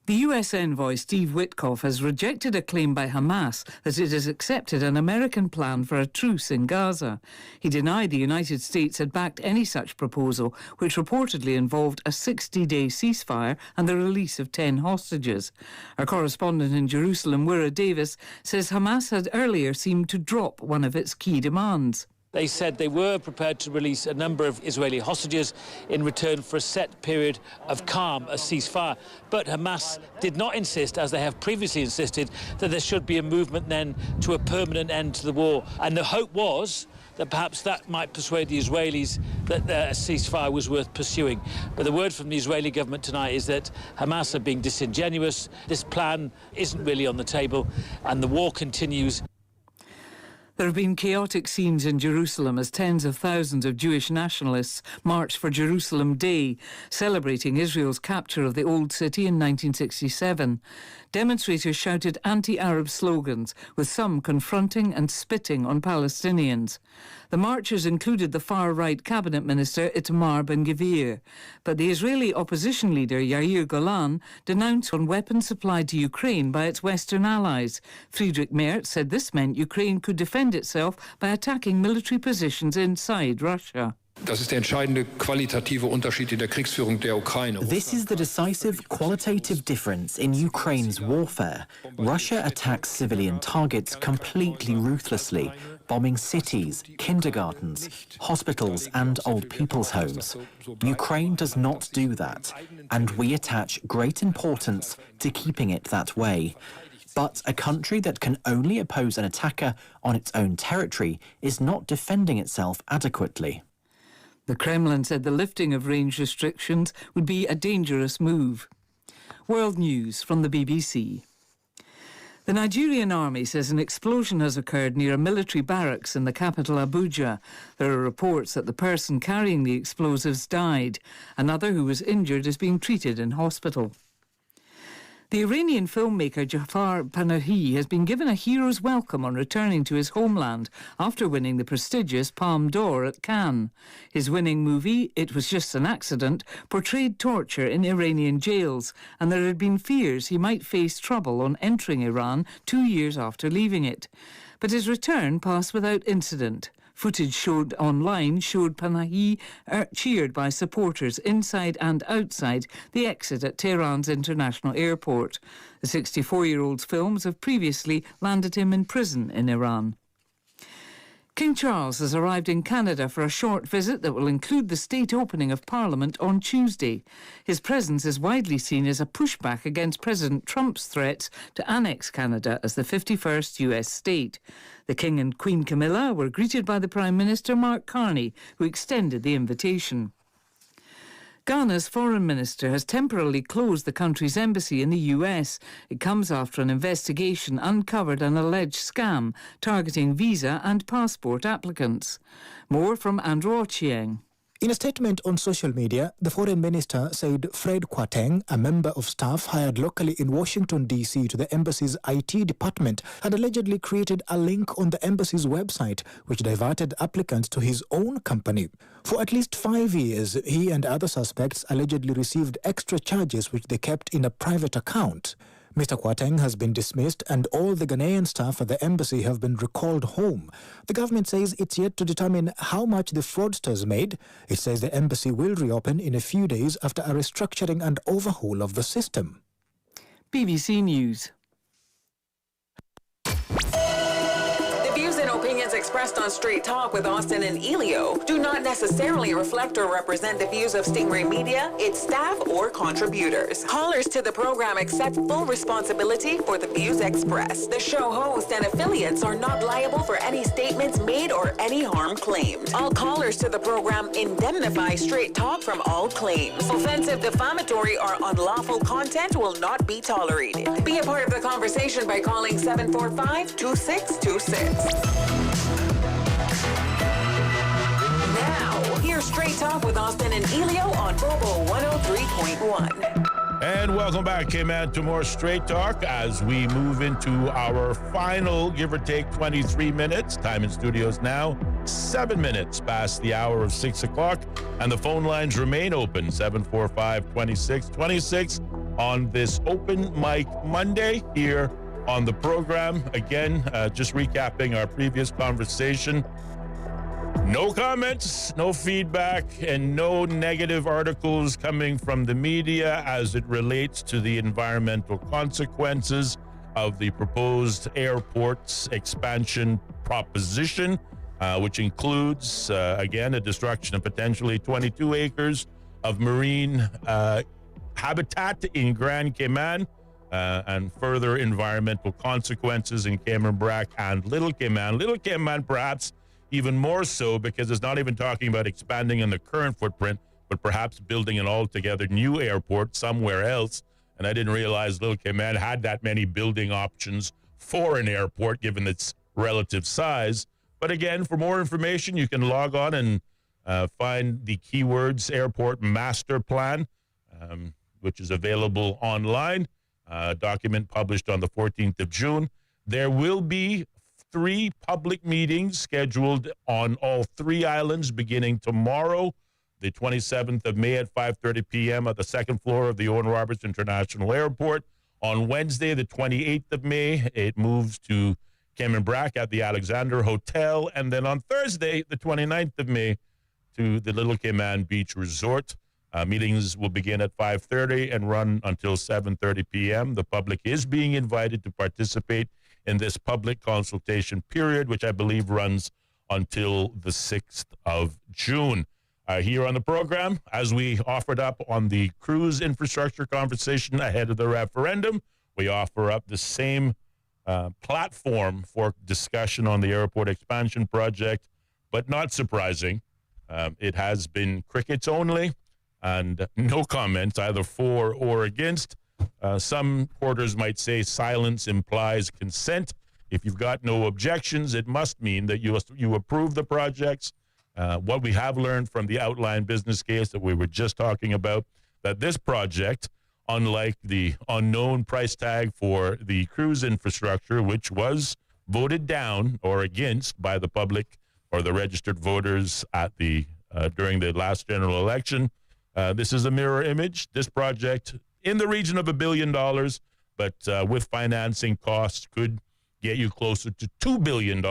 The US envoy Steve Witkoff has rejected a claim by Hamas that it has accepted an American plan for a truce in Gaza. He denied the United States had backed any such proposal, which reportedly involved a 60-day ceasefire and the release of 10 hostages. Our correspondent in Jerusalem, Wira Davis, says Hamas had earlier seemed to drop one of its key demands. They said they were prepared to release a number of Israeli hostages in return for a set period of calm, a ceasefire. But Hamas did not insist, as they have previously insisted, that there should be a movement then to a permanent end to the war. And the hope was that perhaps that might persuade the Israelis that a ceasefire was worth pursuing. But the word from the Israeli government tonight is that Hamas are being disingenuous. This plan isn't really on the table, and the war continues. There have been chaotic scenes in Jerusalem as tens of thousands of Jewish nationalists marched for Jerusalem Day, celebrating Israel's capture of the Old City in 1967. Demonstrators shouted anti-Arab slogans, with some confronting and spitting on Palestinians. The marchers included the far-right cabinet minister Itamar Ben-Gvir, but the Israeli opposition leader Yair Golan denounced on weapons supplied to Ukraine by its Western allies. Friedrich Merz said this meant Ukraine could defend itself by attacking military positions inside Russia. This is the decisive qualitative difference in Ukraine's warfare. Russia attacks civilian targets completely ruthlessly, bombing cities, kindergartens, hospitals and old people's homes. Ukraine does not do that, and we attach great importance to keeping it that way. But a country that can only oppose an attacker on its own territory is not defending itself adequately. The Kremlin said the lifting of range restrictions would be a dangerous move. World News from the BBC. The Nigerian army says an explosion has occurred near a military barracks in the capital Abuja. There are reports that the person carrying the explosives died. Another who was injured is being treated in hospital. The Iranian filmmaker Jafar Panahi has been given a hero's welcome on returning to his homeland after winning the prestigious Palme d'Or at Cannes. His winning movie, It Was Just an Accident, portrayed torture in Iranian jails, and there had been fears he might face trouble on entering Iran 2 years after leaving it. But his return passed without incident. Footage showed online showed Panahi cheered by supporters inside and outside the exit at Tehran's international airport. The 64-year-old's films have previously landed him in prison in Iran. King Charles has arrived in Canada for a short visit that will include the state opening of Parliament on Tuesday. His presence is widely seen as a pushback against President Trump's threats to annex Canada as the 51st US state. The King and Queen Camilla were greeted by the Prime Minister Mark Carney, who extended the invitation. Ghana's foreign minister has temporarily closed the country's embassy in the US. It comes after an investigation uncovered an alleged scam targeting visa and passport applicants. More from Andrew Ochieng. In a statement on social media, the foreign minister said Fred Kwateng, a member of staff hired locally in Washington, D.C. to the embassy's IT department, had allegedly created a link on the embassy's website which diverted applicants to his own company. For at least 5 years, he and other suspects allegedly received extra charges which they kept in a private account. Mr. Kwateng has been dismissed and all the Ghanaian staff at the embassy have been recalled home. The government says it's yet to determine how much the fraudsters made. It says the embassy will reopen in a few days after a restructuring and overhaul of the system. BBC News. Opinions expressed on Straight Talk with Austin and Ellio do not necessarily reflect or represent the views of Stingray Media, its staff, or contributors. Callers to the program accept full responsibility for the views expressed. The show host and affiliates are not liable for any statements made or any harm claimed. All callers to the program indemnify Straight Talk from all claims. Offensive, defamatory, or unlawful content will not be tolerated. Be a part of the conversation by calling 745-2626. Now, here's Straight Talk with Austin and Ellio on Bobo 103.1. And welcome back, K-Man, to more Straight Talk as we move into our final, give or take, 23 minutes. Time in studios now, 7 minutes past the hour of 6 o'clock. And the phone lines remain open, 745-2626 on this Open Mic Monday here on the program. Again, just recapping our previous conversation. No comments, no feedback, and no negative articles coming from the media as it relates to the environmental consequences of the proposed airport's expansion proposition, which includes, again, a destruction of potentially 22 acres of marine habitat in Grand Cayman, and further environmental consequences in Cayman Brac and Little Cayman. Little Cayman, perhaps even more so, because it's not even talking about expanding on the current footprint, but perhaps building an altogether new airport somewhere else. And I didn't realize Little Cayman had that many building options for an airport, given its relative size. But again, for more information, you can log on and find the keywords Airport Master Plan, which is available online. Document published on the 14th of June. There will be 3 public meetings scheduled on all 3 islands beginning tomorrow, the 27th of May at 5:30 p.m. at the second floor of the Owen Roberts International Airport. On Wednesday, the 28th of May, it moves to Cayman Brac at the Alexander Hotel. And then on Thursday, the 29th of May, to the Little Cayman Beach Resort. Meetings will begin at 5:30 and run until 7:30 p.m. The public is being invited to participate in this public consultation period, which I believe runs until the 6th of June. Here on the program, as we offered up on the cruise infrastructure conversation ahead of the referendum, we offer up the same platform for discussion on the airport expansion project, but not surprising. It has been crickets only and no comments, either for or against. Some quarters might say silence implies consent. If you've got no objections, it must mean that you approve the projects. What we have learned from the outline business case that we were just talking about, that this project, unlike the unknown price tag for the cruise infrastructure, which was voted down or against by the public or the registered voters at the during the last general election, this is a mirror image. This project, in the region of $1 billion, but with financing costs, could get you closer to $2 billion,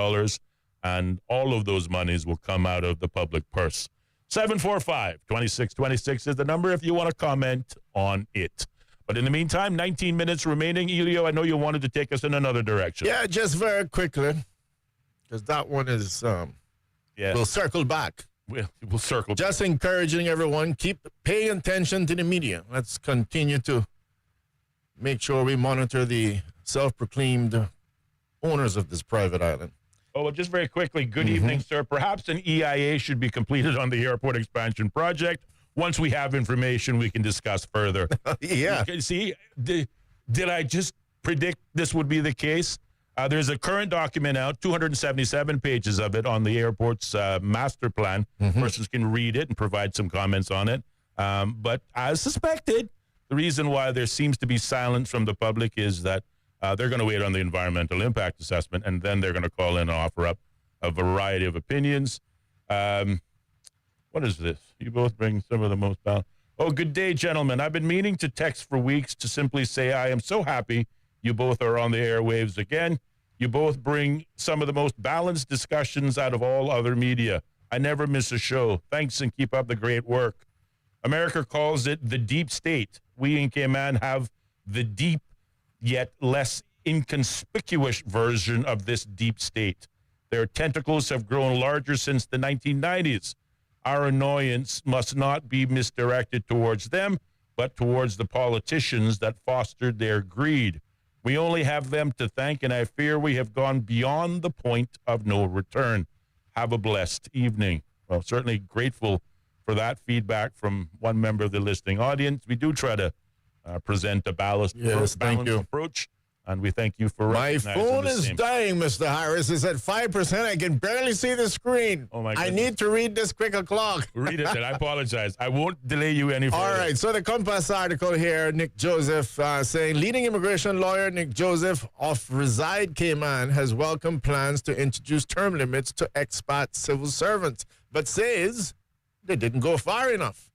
and all of those monies will come out of the public purse. 745-2626 is the number if you want to comment on it. But in the meantime, 19 minutes remaining. Ellio, I know you wanted to take us in another direction. Yeah, just very quickly, because that one is, we'll circle back. We'll circle back. Just encouraging everyone, keep paying attention to the media. Let's continue to make sure we monitor the self-proclaimed owners of this private island. Oh, well, just very quickly, good evening, sir. Perhaps an EIA should be completed on the airport expansion project. Once we have information, we can discuss further. Yeah. See, did I just predict this would be the case? There's a current document out, 277 pages of it on the airport's master plan. Persons can read it and provide some comments on it. But as suspected, the reason why there seems to be silence from the public is that they're going to wait on the environmental impact assessment, and then they're going to call in and offer up a variety of opinions. What is this? You both bring some of the most balanced. Oh, good day, gentlemen. I've been meaning to text for weeks to simply say I am so happy you both are on the airwaves again. You both bring some of the most balanced discussions out of all other media. I never miss a show. Thanks and keep up the great work. America calls it the deep state. We in Cayman have the deep yet less inconspicuous version of this deep state. Their tentacles have grown larger since the 1990s. Our annoyance must not be misdirected towards them, but towards the politicians that fostered their greed. We only have them to thank, and I fear we have gone beyond the point of no return. Have a blessed evening. Well, certainly grateful for that feedback from one member of the listening audience. We do try to present a balanced approach, and we thank you for My recognizing phone the is same. dying, Mr. Harris. It's at 5%. I can barely see the screen. Oh, my I goodness. need to read this quick o'clock. Read it, and I apologize. I won't delay you any further. All right, so the Compass article here, Nick Joseph saying, leading immigration lawyer Nick Joseph of Reside Cayman has welcomed plans to introduce term limits to expat civil servants, but says they didn't go far enough.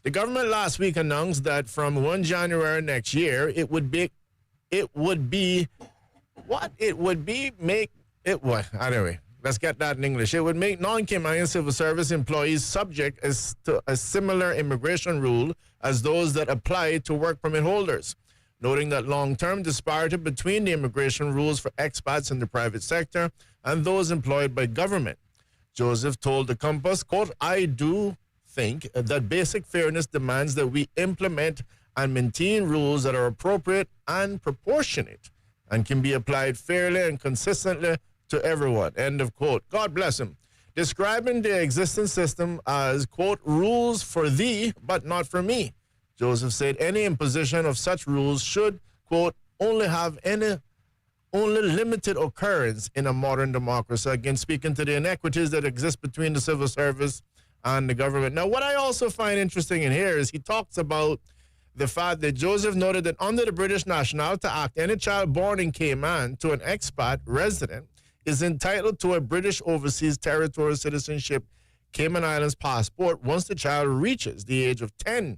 The government last week announced that from 1 January next year, anyway, let's get that in English. It would make non-Caymanian civil service employees subject to a similar immigration rule as those that apply to work permit holders, noting that long-term disparity between the immigration rules for expats in the private sector and those employed by government. Joseph told the Compass, quote, I do think that basic fairness demands that we implement and maintain rules that are appropriate and proportionate and can be applied fairly and consistently to everyone, end of quote. God bless him. Describing the existing system as, quote, rules for thee, but not for me. Joseph said any imposition of such rules should, quote, only limited occurrence in a modern democracy. Again, speaking to the inequities that exist between the civil service and the government. Now, what I also find interesting in here is he talks about the fact that Joseph noted that under the British Nationality Act, any child born in Cayman to an expat resident is entitled to a British overseas territorial citizenship Cayman Islands passport once the child reaches the age of 10.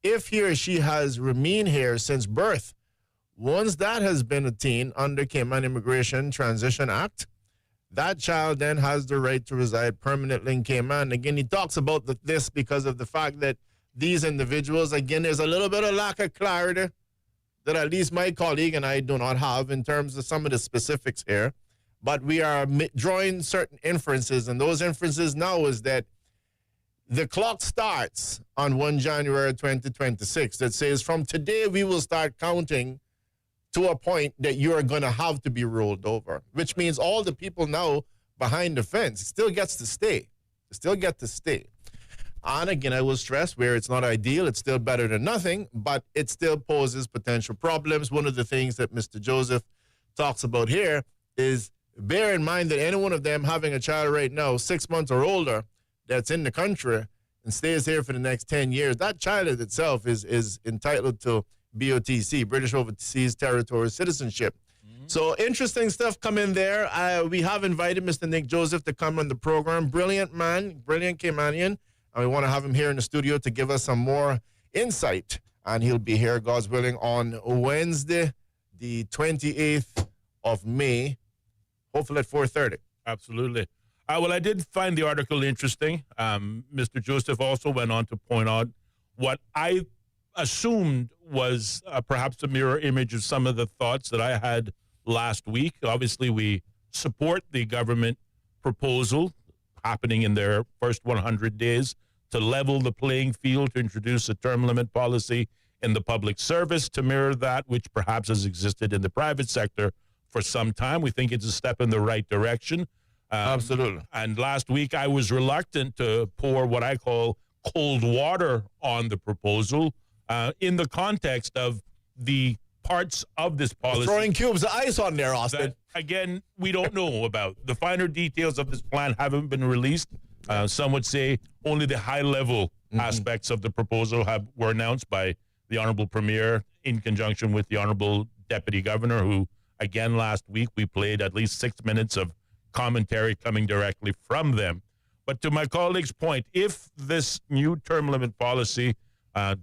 If he or she has remained here since birth, once that has been attained under Cayman Immigration Transition Act, that child then has the right to reside permanently in Cayman. Again, he talks about this because of the fact that these individuals, again, there's a little bit of lack of clarity that at least my colleague and I do not have in terms of some of the specifics here. But we are drawing certain inferences, and those inferences now is that the clock starts on 1 January 2026 that says from today we will start counting to a point that you are going to have to be rolled over, which means all the people now behind the fence still gets to stay. Still get to stay. And again, I will stress where it's not ideal, it's still better than nothing, but it still poses potential problems. One of the things that Mr. Joseph talks about here is bear in mind that any one of them having a child right now, 6 months or older, that's in the country and stays here for the next 10 years, that child in itself is entitled to BOTC, British Overseas Territorial Citizenship. So interesting stuff coming there. We have invited Mr. Nick Joseph to come on the program. Brilliant man, brilliant Caymanian. And we want to have him here in the studio to give us some more insight. And he'll be here, God's willing, on Wednesday, the 28th of May, hopefully at 4:30. Absolutely. Well, I did find the article interesting. Mr. Joseph also went on to point out what I assumed was perhaps a mirror image of some of the thoughts that I had last week. Obviously, we support the government proposal happening in their first 100 days to level the playing field, to introduce a term limit policy in the public service to mirror that which perhaps has existed in the private sector for some time. We think it's a step in the right direction. Absolutely. And last week, I was reluctant to pour what I call cold water on the proposal in the context of the parts of this policy. Throwing cubes of ice on there, Austin. That, again, we don't know about. The finer details of this plan haven't been released. Some would say only the high-level aspects of the proposal were announced by the Honorable Premier in conjunction with the Honorable Deputy Governor, who, again, last week we played at least 6 minutes of commentary coming directly from them. But to my colleague's point, if this new term limit policy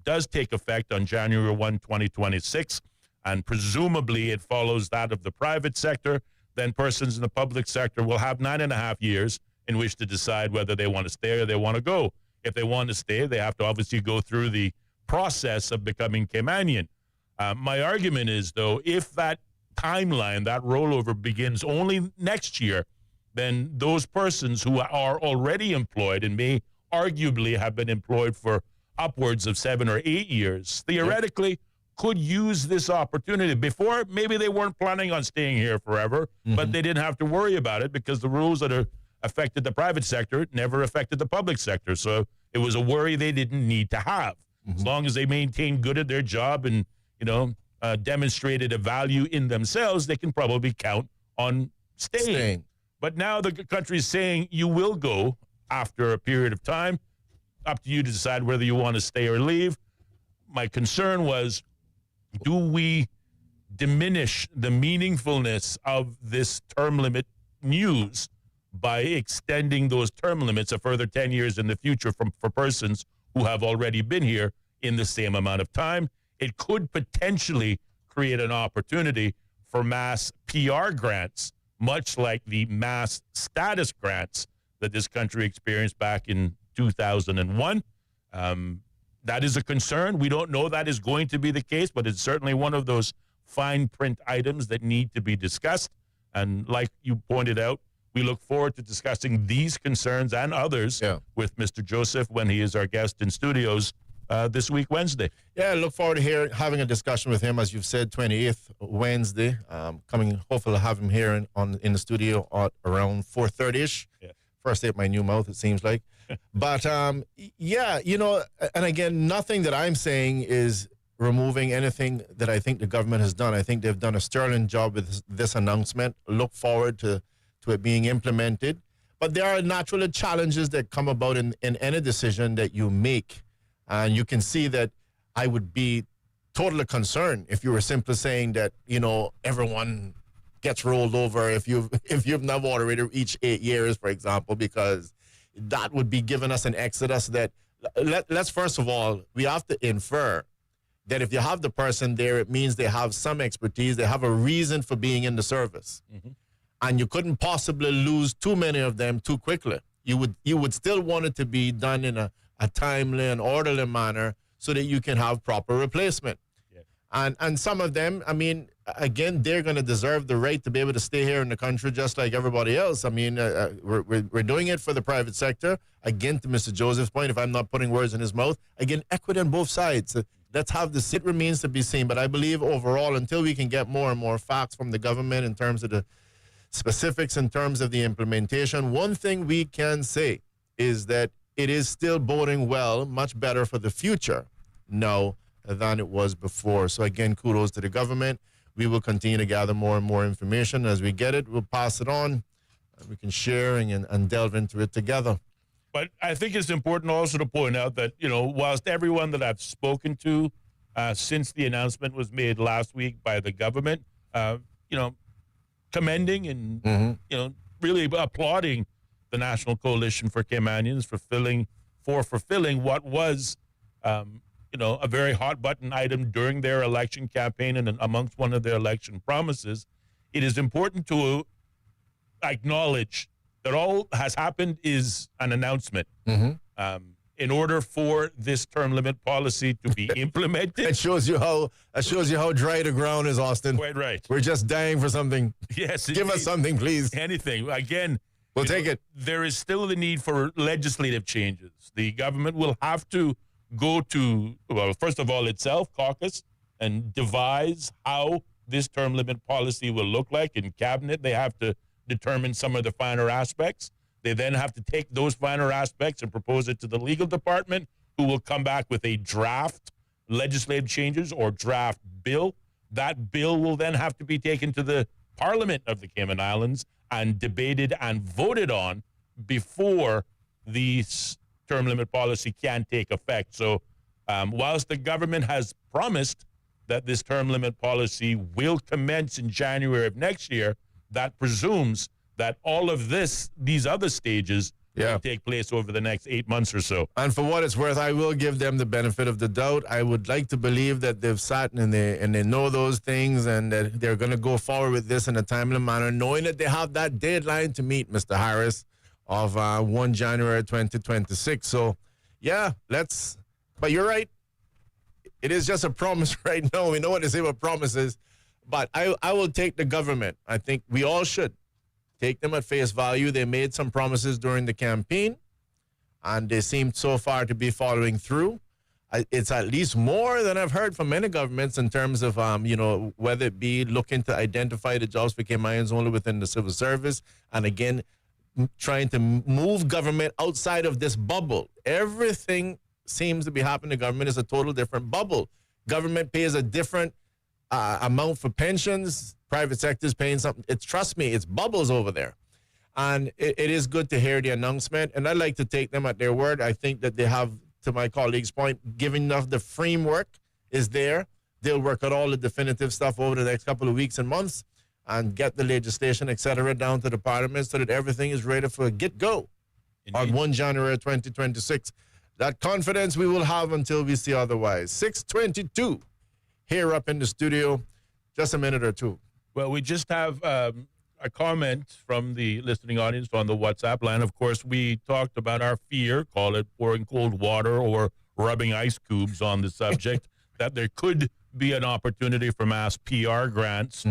does take effect on January 1, 2026, and presumably it follows that of the private sector, then persons in the public sector will have 9.5 years in which to decide whether they want to stay or they want to go. If they want to stay, they have to obviously go through the process of becoming Caymanian. My argument is, though, if that timeline, that rollover begins only next year, then those persons who are already employed and may arguably have been employed for upwards of 7 or 8 years, theoretically could use this opportunity. Before, maybe they weren't planning on staying here forever, but they didn't have to worry about it because the rules that affected the private sector never affected the public sector. So it was a worry they didn't need to have. As long as they maintained good at their job and, demonstrated a value in themselves, they can probably count on staying. But now the country is saying you will go after a period of time. Up to you to decide whether you want to stay or leave. My concern was, do we diminish the meaningfulness of this term limit news by extending those term limits a further 10 years in the future for persons who have already been here in the same amount of time? It could potentially create an opportunity for mass PR grants, much like the mass status grants that this country experienced back in 2001. That is a concern. We don't know that is going to be the case, but it's certainly one of those fine print items that need to be discussed. And like you pointed out, we look forward to discussing these concerns and others with Mr. Joseph when he is our guest in studios this week, Wednesday. Yeah, I look forward to having a discussion with him, as you've said, 28th Wednesday. Hopefully I'll have him here in the studio at around 4:30ish. First day at my new mouth, it seems like. But, and again, nothing that I'm saying is removing anything that I think the government has done. I think they've done a sterling job with this announcement. Look forward to it being implemented. But there are naturally challenges that come about in any decision that you make. And you can see that I would be totally concerned if you were simply saying that, everyone gets rolled over if you've never already reached 8 years, for example, because that would be giving us an exodus that, let's first of all, we have to infer that if you have the person there, it means they have some expertise, they have a reason for being in the service. And you couldn't possibly lose too many of them too quickly. You would still want it to be done in a timely and orderly manner so that you can have proper replacement. And some of them, I mean, again, they're going to deserve the right to be able to stay here in the country just like everybody else. I mean, we're doing it for the private sector. Again, to Mr. Joseph's point, if I'm not putting words in his mouth, again, equity on both sides. Let's have this. It remains to be seen. But I believe overall, until we can get more and more facts from the government in terms of the specifics, in terms of the implementation, one thing we can say is that it is still boding well, much better for the future now than it was before. So again, kudos to the government. We will continue to gather more and more information. As we get it, we'll pass it on. We can share and delve into it together. But I think it's important also to point out that, whilst everyone that I've spoken to since the announcement was made last week by the government, commending and, really applauding the National Coalition for Caymanians for fulfilling what was, a very hot button item during their election campaign and amongst one of their election promises, it is important to acknowledge that all has happened is an announcement. In order for this term limit policy to be implemented, it shows you how dry the ground is, Austin. Quite right. We're just dying for something. Yes, give us something, please. Anything. Again, we'll take it. There is still the need for legislative changes. The government will have to go to, first of all, itself, caucus, and devise how this term limit policy will look like. In cabinet, they have to determine some of the finer aspects. They then have to take those finer aspects and propose it to the legal department, who will come back with a draft legislative changes or draft bill. That bill will then have to be taken to the Parliament of the Cayman Islands and debated and voted on before the term limit policy can take effect. So whilst the government has promised that this term limit policy will commence in January of next year, that presumes that all of these other stages will take place over the next 8 months or so. And for what it's worth, I will give them the benefit of the doubt. I would like to believe that they've sat and they know those things and that they're going to go forward with this in a timely manner, knowing that they have that deadline to meet, Mr. Harris, of 1 January 2026. So, yeah, but you're right. It is just a promise right now. We know what they say about promises. But I will take the government. I think we all should take them at face value. They made some promises during the campaign, and they seem so far to be following through. It's at least more than I've heard from many governments in terms of, whether it be looking to identify the jobs for Caymanians only within the civil service, and again, trying to move government outside of this bubble. Everything seems to be happening to government is a total different bubble. Government pays a different amount for pensions. Private sector is paying something. Trust me, it's bubbles over there. And it is good to hear the announcement. And I'd like to take them at their word. I think that they have, to my colleague's point, given enough the framework is there. They'll work out all the definitive stuff over the next couple of weeks and months and get the legislation, et cetera, down to the parliament so that everything is ready for a get-go on 1 January 2026. That confidence we will have until we see otherwise. 6:22 here up in the studio. Just a minute or two. Well, we just have a comment from the listening audience on the WhatsApp line. Of course, we talked about our fear, call it pouring cold water or rubbing ice cubes on the subject, that there could be an opportunity for mass PR grants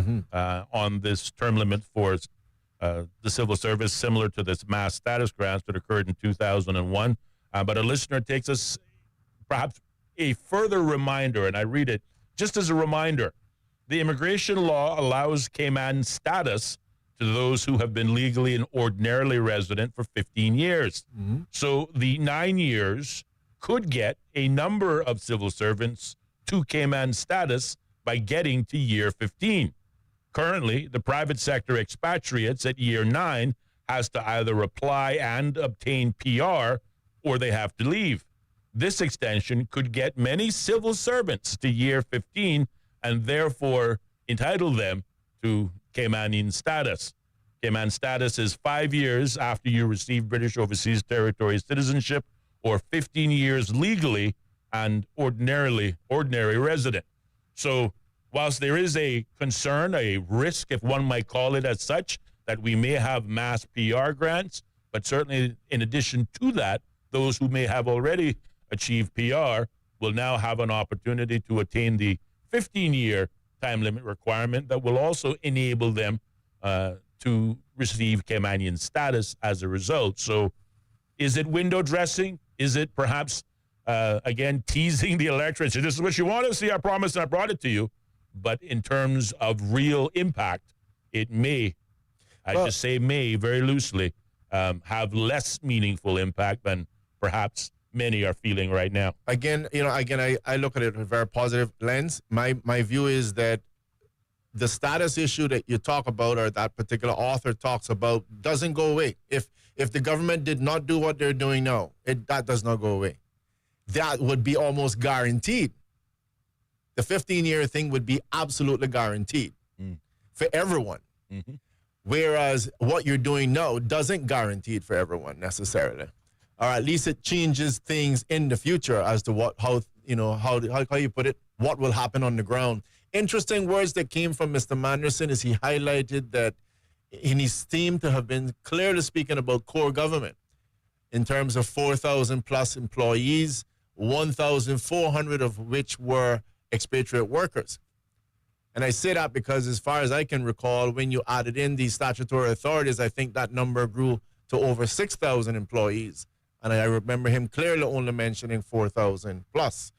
on this term limit for the civil service, similar to this mass status grants that occurred in 2001. But a listener takes us perhaps a further reminder, and I read it just as a reminder. The immigration law allows Cayman status to those who have been legally and ordinarily resident for 15 years. So the 9 years could get a number of civil servants to Cayman status by getting to year 15. Currently, the private sector expatriates at year 9 has to either apply and obtain PR or they have to leave. This extension could get many civil servants to year 15 and therefore entitle them to Caymanian status. Cayman status is 5 years after you receive British Overseas Territory citizenship or 15 years legally and ordinary resident. So whilst there is a concern, a risk, if one might call it as such, that we may have mass PR grants, but certainly in addition to that, those who may have already achieved PR will now have an opportunity to attain the 15-year time limit requirement that will also enable them to receive Caymanian status as a result. So is it window dressing? Is it perhaps, again, teasing the electorate? So this is what you want to see, I promise, and I brought it to you. But in terms of real impact, it may, just say may very loosely, have less meaningful impact than perhaps many are feeling right now. Again, I look at it with a very positive lens. My view is that the status issue that you talk about or that particular author talks about doesn't go away. If the government did not do what they're doing now, that does not go away. That would be almost guaranteed. The 15-year thing would be absolutely guaranteed for everyone. Whereas what you're doing now doesn't guarantee it for everyone necessarily. Or at least it changes things in the future as to how you put it, what will happen on the ground. Interesting words that came from Mr. Manderson is he highlighted that he seemed to have been clearly speaking about core government in terms of 4,000 plus employees, 1,400 of which were expatriate workers. And I say that because as far as I can recall, when you added in the statutory authorities, I think that number grew to over 6,000 employees. And I remember him clearly only mentioning 4,000 plus.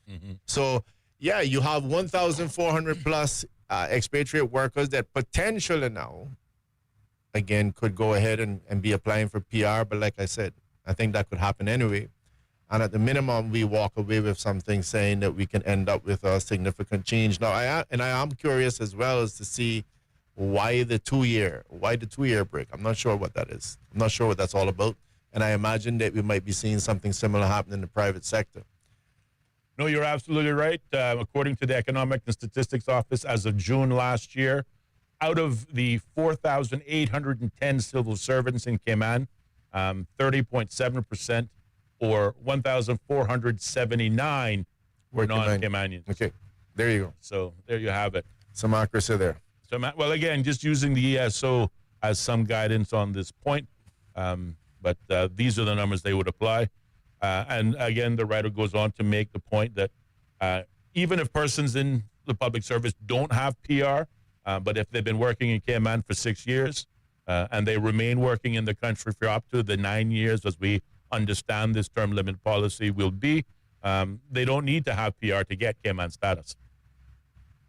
So, yeah, you have 1,400 plus expatriate workers that potentially now, again, could go ahead and be applying for PR. But like I said, I think that could happen anyway. And at the minimum, we walk away with something saying that we can end up with a significant change. Now, I am curious as well as to see why the 2-year break. I'm not sure what that is. I'm not sure what that's all about. And I imagine that we might be seeing something similar happen in the private sector. No, you're absolutely right. According to the Economic and Statistics Office, as of June last year, out of the 4,810 civil servants in Cayman, 30.7%, or 1,479 were non-Caymanians. Okay, there you go. So there you have it. Some accuracy there. So, well, again, just using the ESO as some guidance on this point, but these are the numbers they would apply. And again, the writer goes on to make the point that even if persons in the public service don't have PR, but if they've been working in Cayman for 6 years and they remain working in the country for up to the 9 years, as we understand this term limit policy will be, they don't need to have PR to get Cayman status.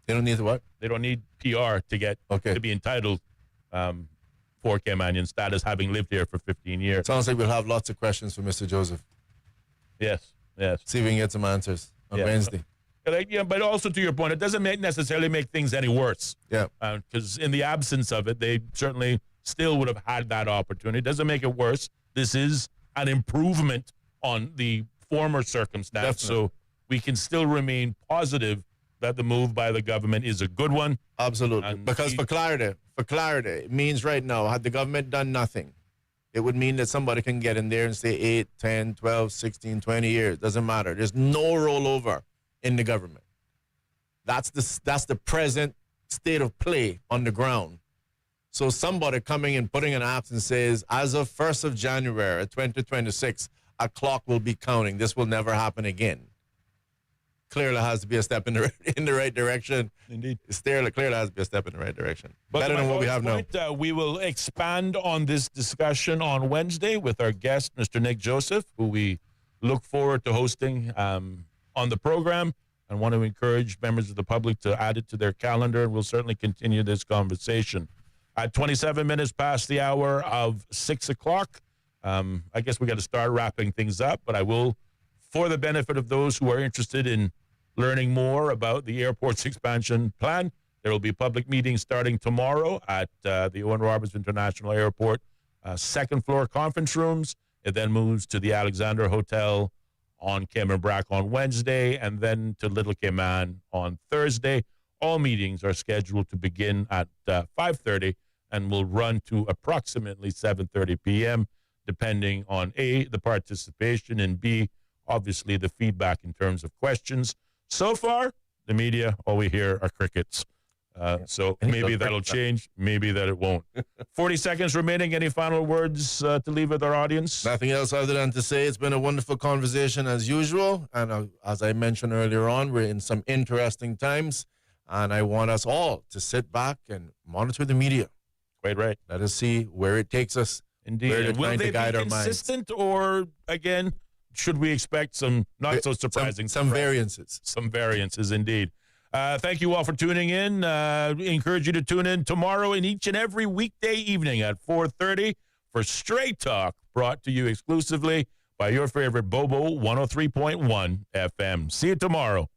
They don't need what? They don't need PR to get to be entitled for Caymanian status, having lived here for 15 years. Sounds like we'll have lots of questions for Mr. Joseph. Yes. See if we can get some answers on Wednesday. But also to your point, it doesn't necessarily make things any worse. Yeah. Because in the absence of it, they certainly still would have had that opportunity. It doesn't make it worse. This is an improvement on the former circumstance. Definitely. So we can still remain positive that the move by the government is a good one. Absolutely. Because for clarity, it means right now, had the government done nothing, it would mean that somebody can get in there and say 8, 10, 12, 16, 20 years. Doesn't matter. There's no rollover in the government. That's the present state of play on the ground. So somebody coming and putting an app and says, as of 1st of January 2026, a clock will be counting. This will never happen again. Clearly has to be a step in the right direction. Indeed. Clearly has to be a step in the right direction. Better than what we have now. We will expand on this discussion on Wednesday with our guest, Mr. Nick Joseph, who we look forward to hosting on the program, and want to encourage members of the public to add it to their calendar, and we'll certainly continue this conversation. At 27 minutes past the hour of 6 o'clock, I guess we got to start wrapping things up, but I will, for the benefit of those who are interested in learning more about the airport's expansion plan, there will be public meetings starting tomorrow at the Owen Roberts International Airport, second floor conference rooms. It then moves to the Alexander Hotel on Cayman Brac on Wednesday, and then to Little Cayman on Thursday. All meetings are scheduled to begin at 5:30 and will run to approximately 7:30 p.m., depending on A, the participation, and B, obviously the feedback in terms of questions. So far, the media, all we hear are crickets. So maybe that'll change, maybe that it won't. 40 seconds remaining. Any final words to leave with our audience? Nothing else other than to say it's been a wonderful conversation as usual. And as I mentioned earlier on, we're in some interesting times. And I want us all to sit back and monitor the media. Quite right. Let us see where it takes us. Indeed. Where they're Will trying they to guide be our minds. consistent, or, again, should we expect some not so surprising some variances? Some variances, indeed. Thank you all for tuning in. Encourage you to tune in tomorrow and each and every weekday evening at 4:30 for Straight Talk, brought to you exclusively by your favorite Bobo 103.1 FM. See you tomorrow.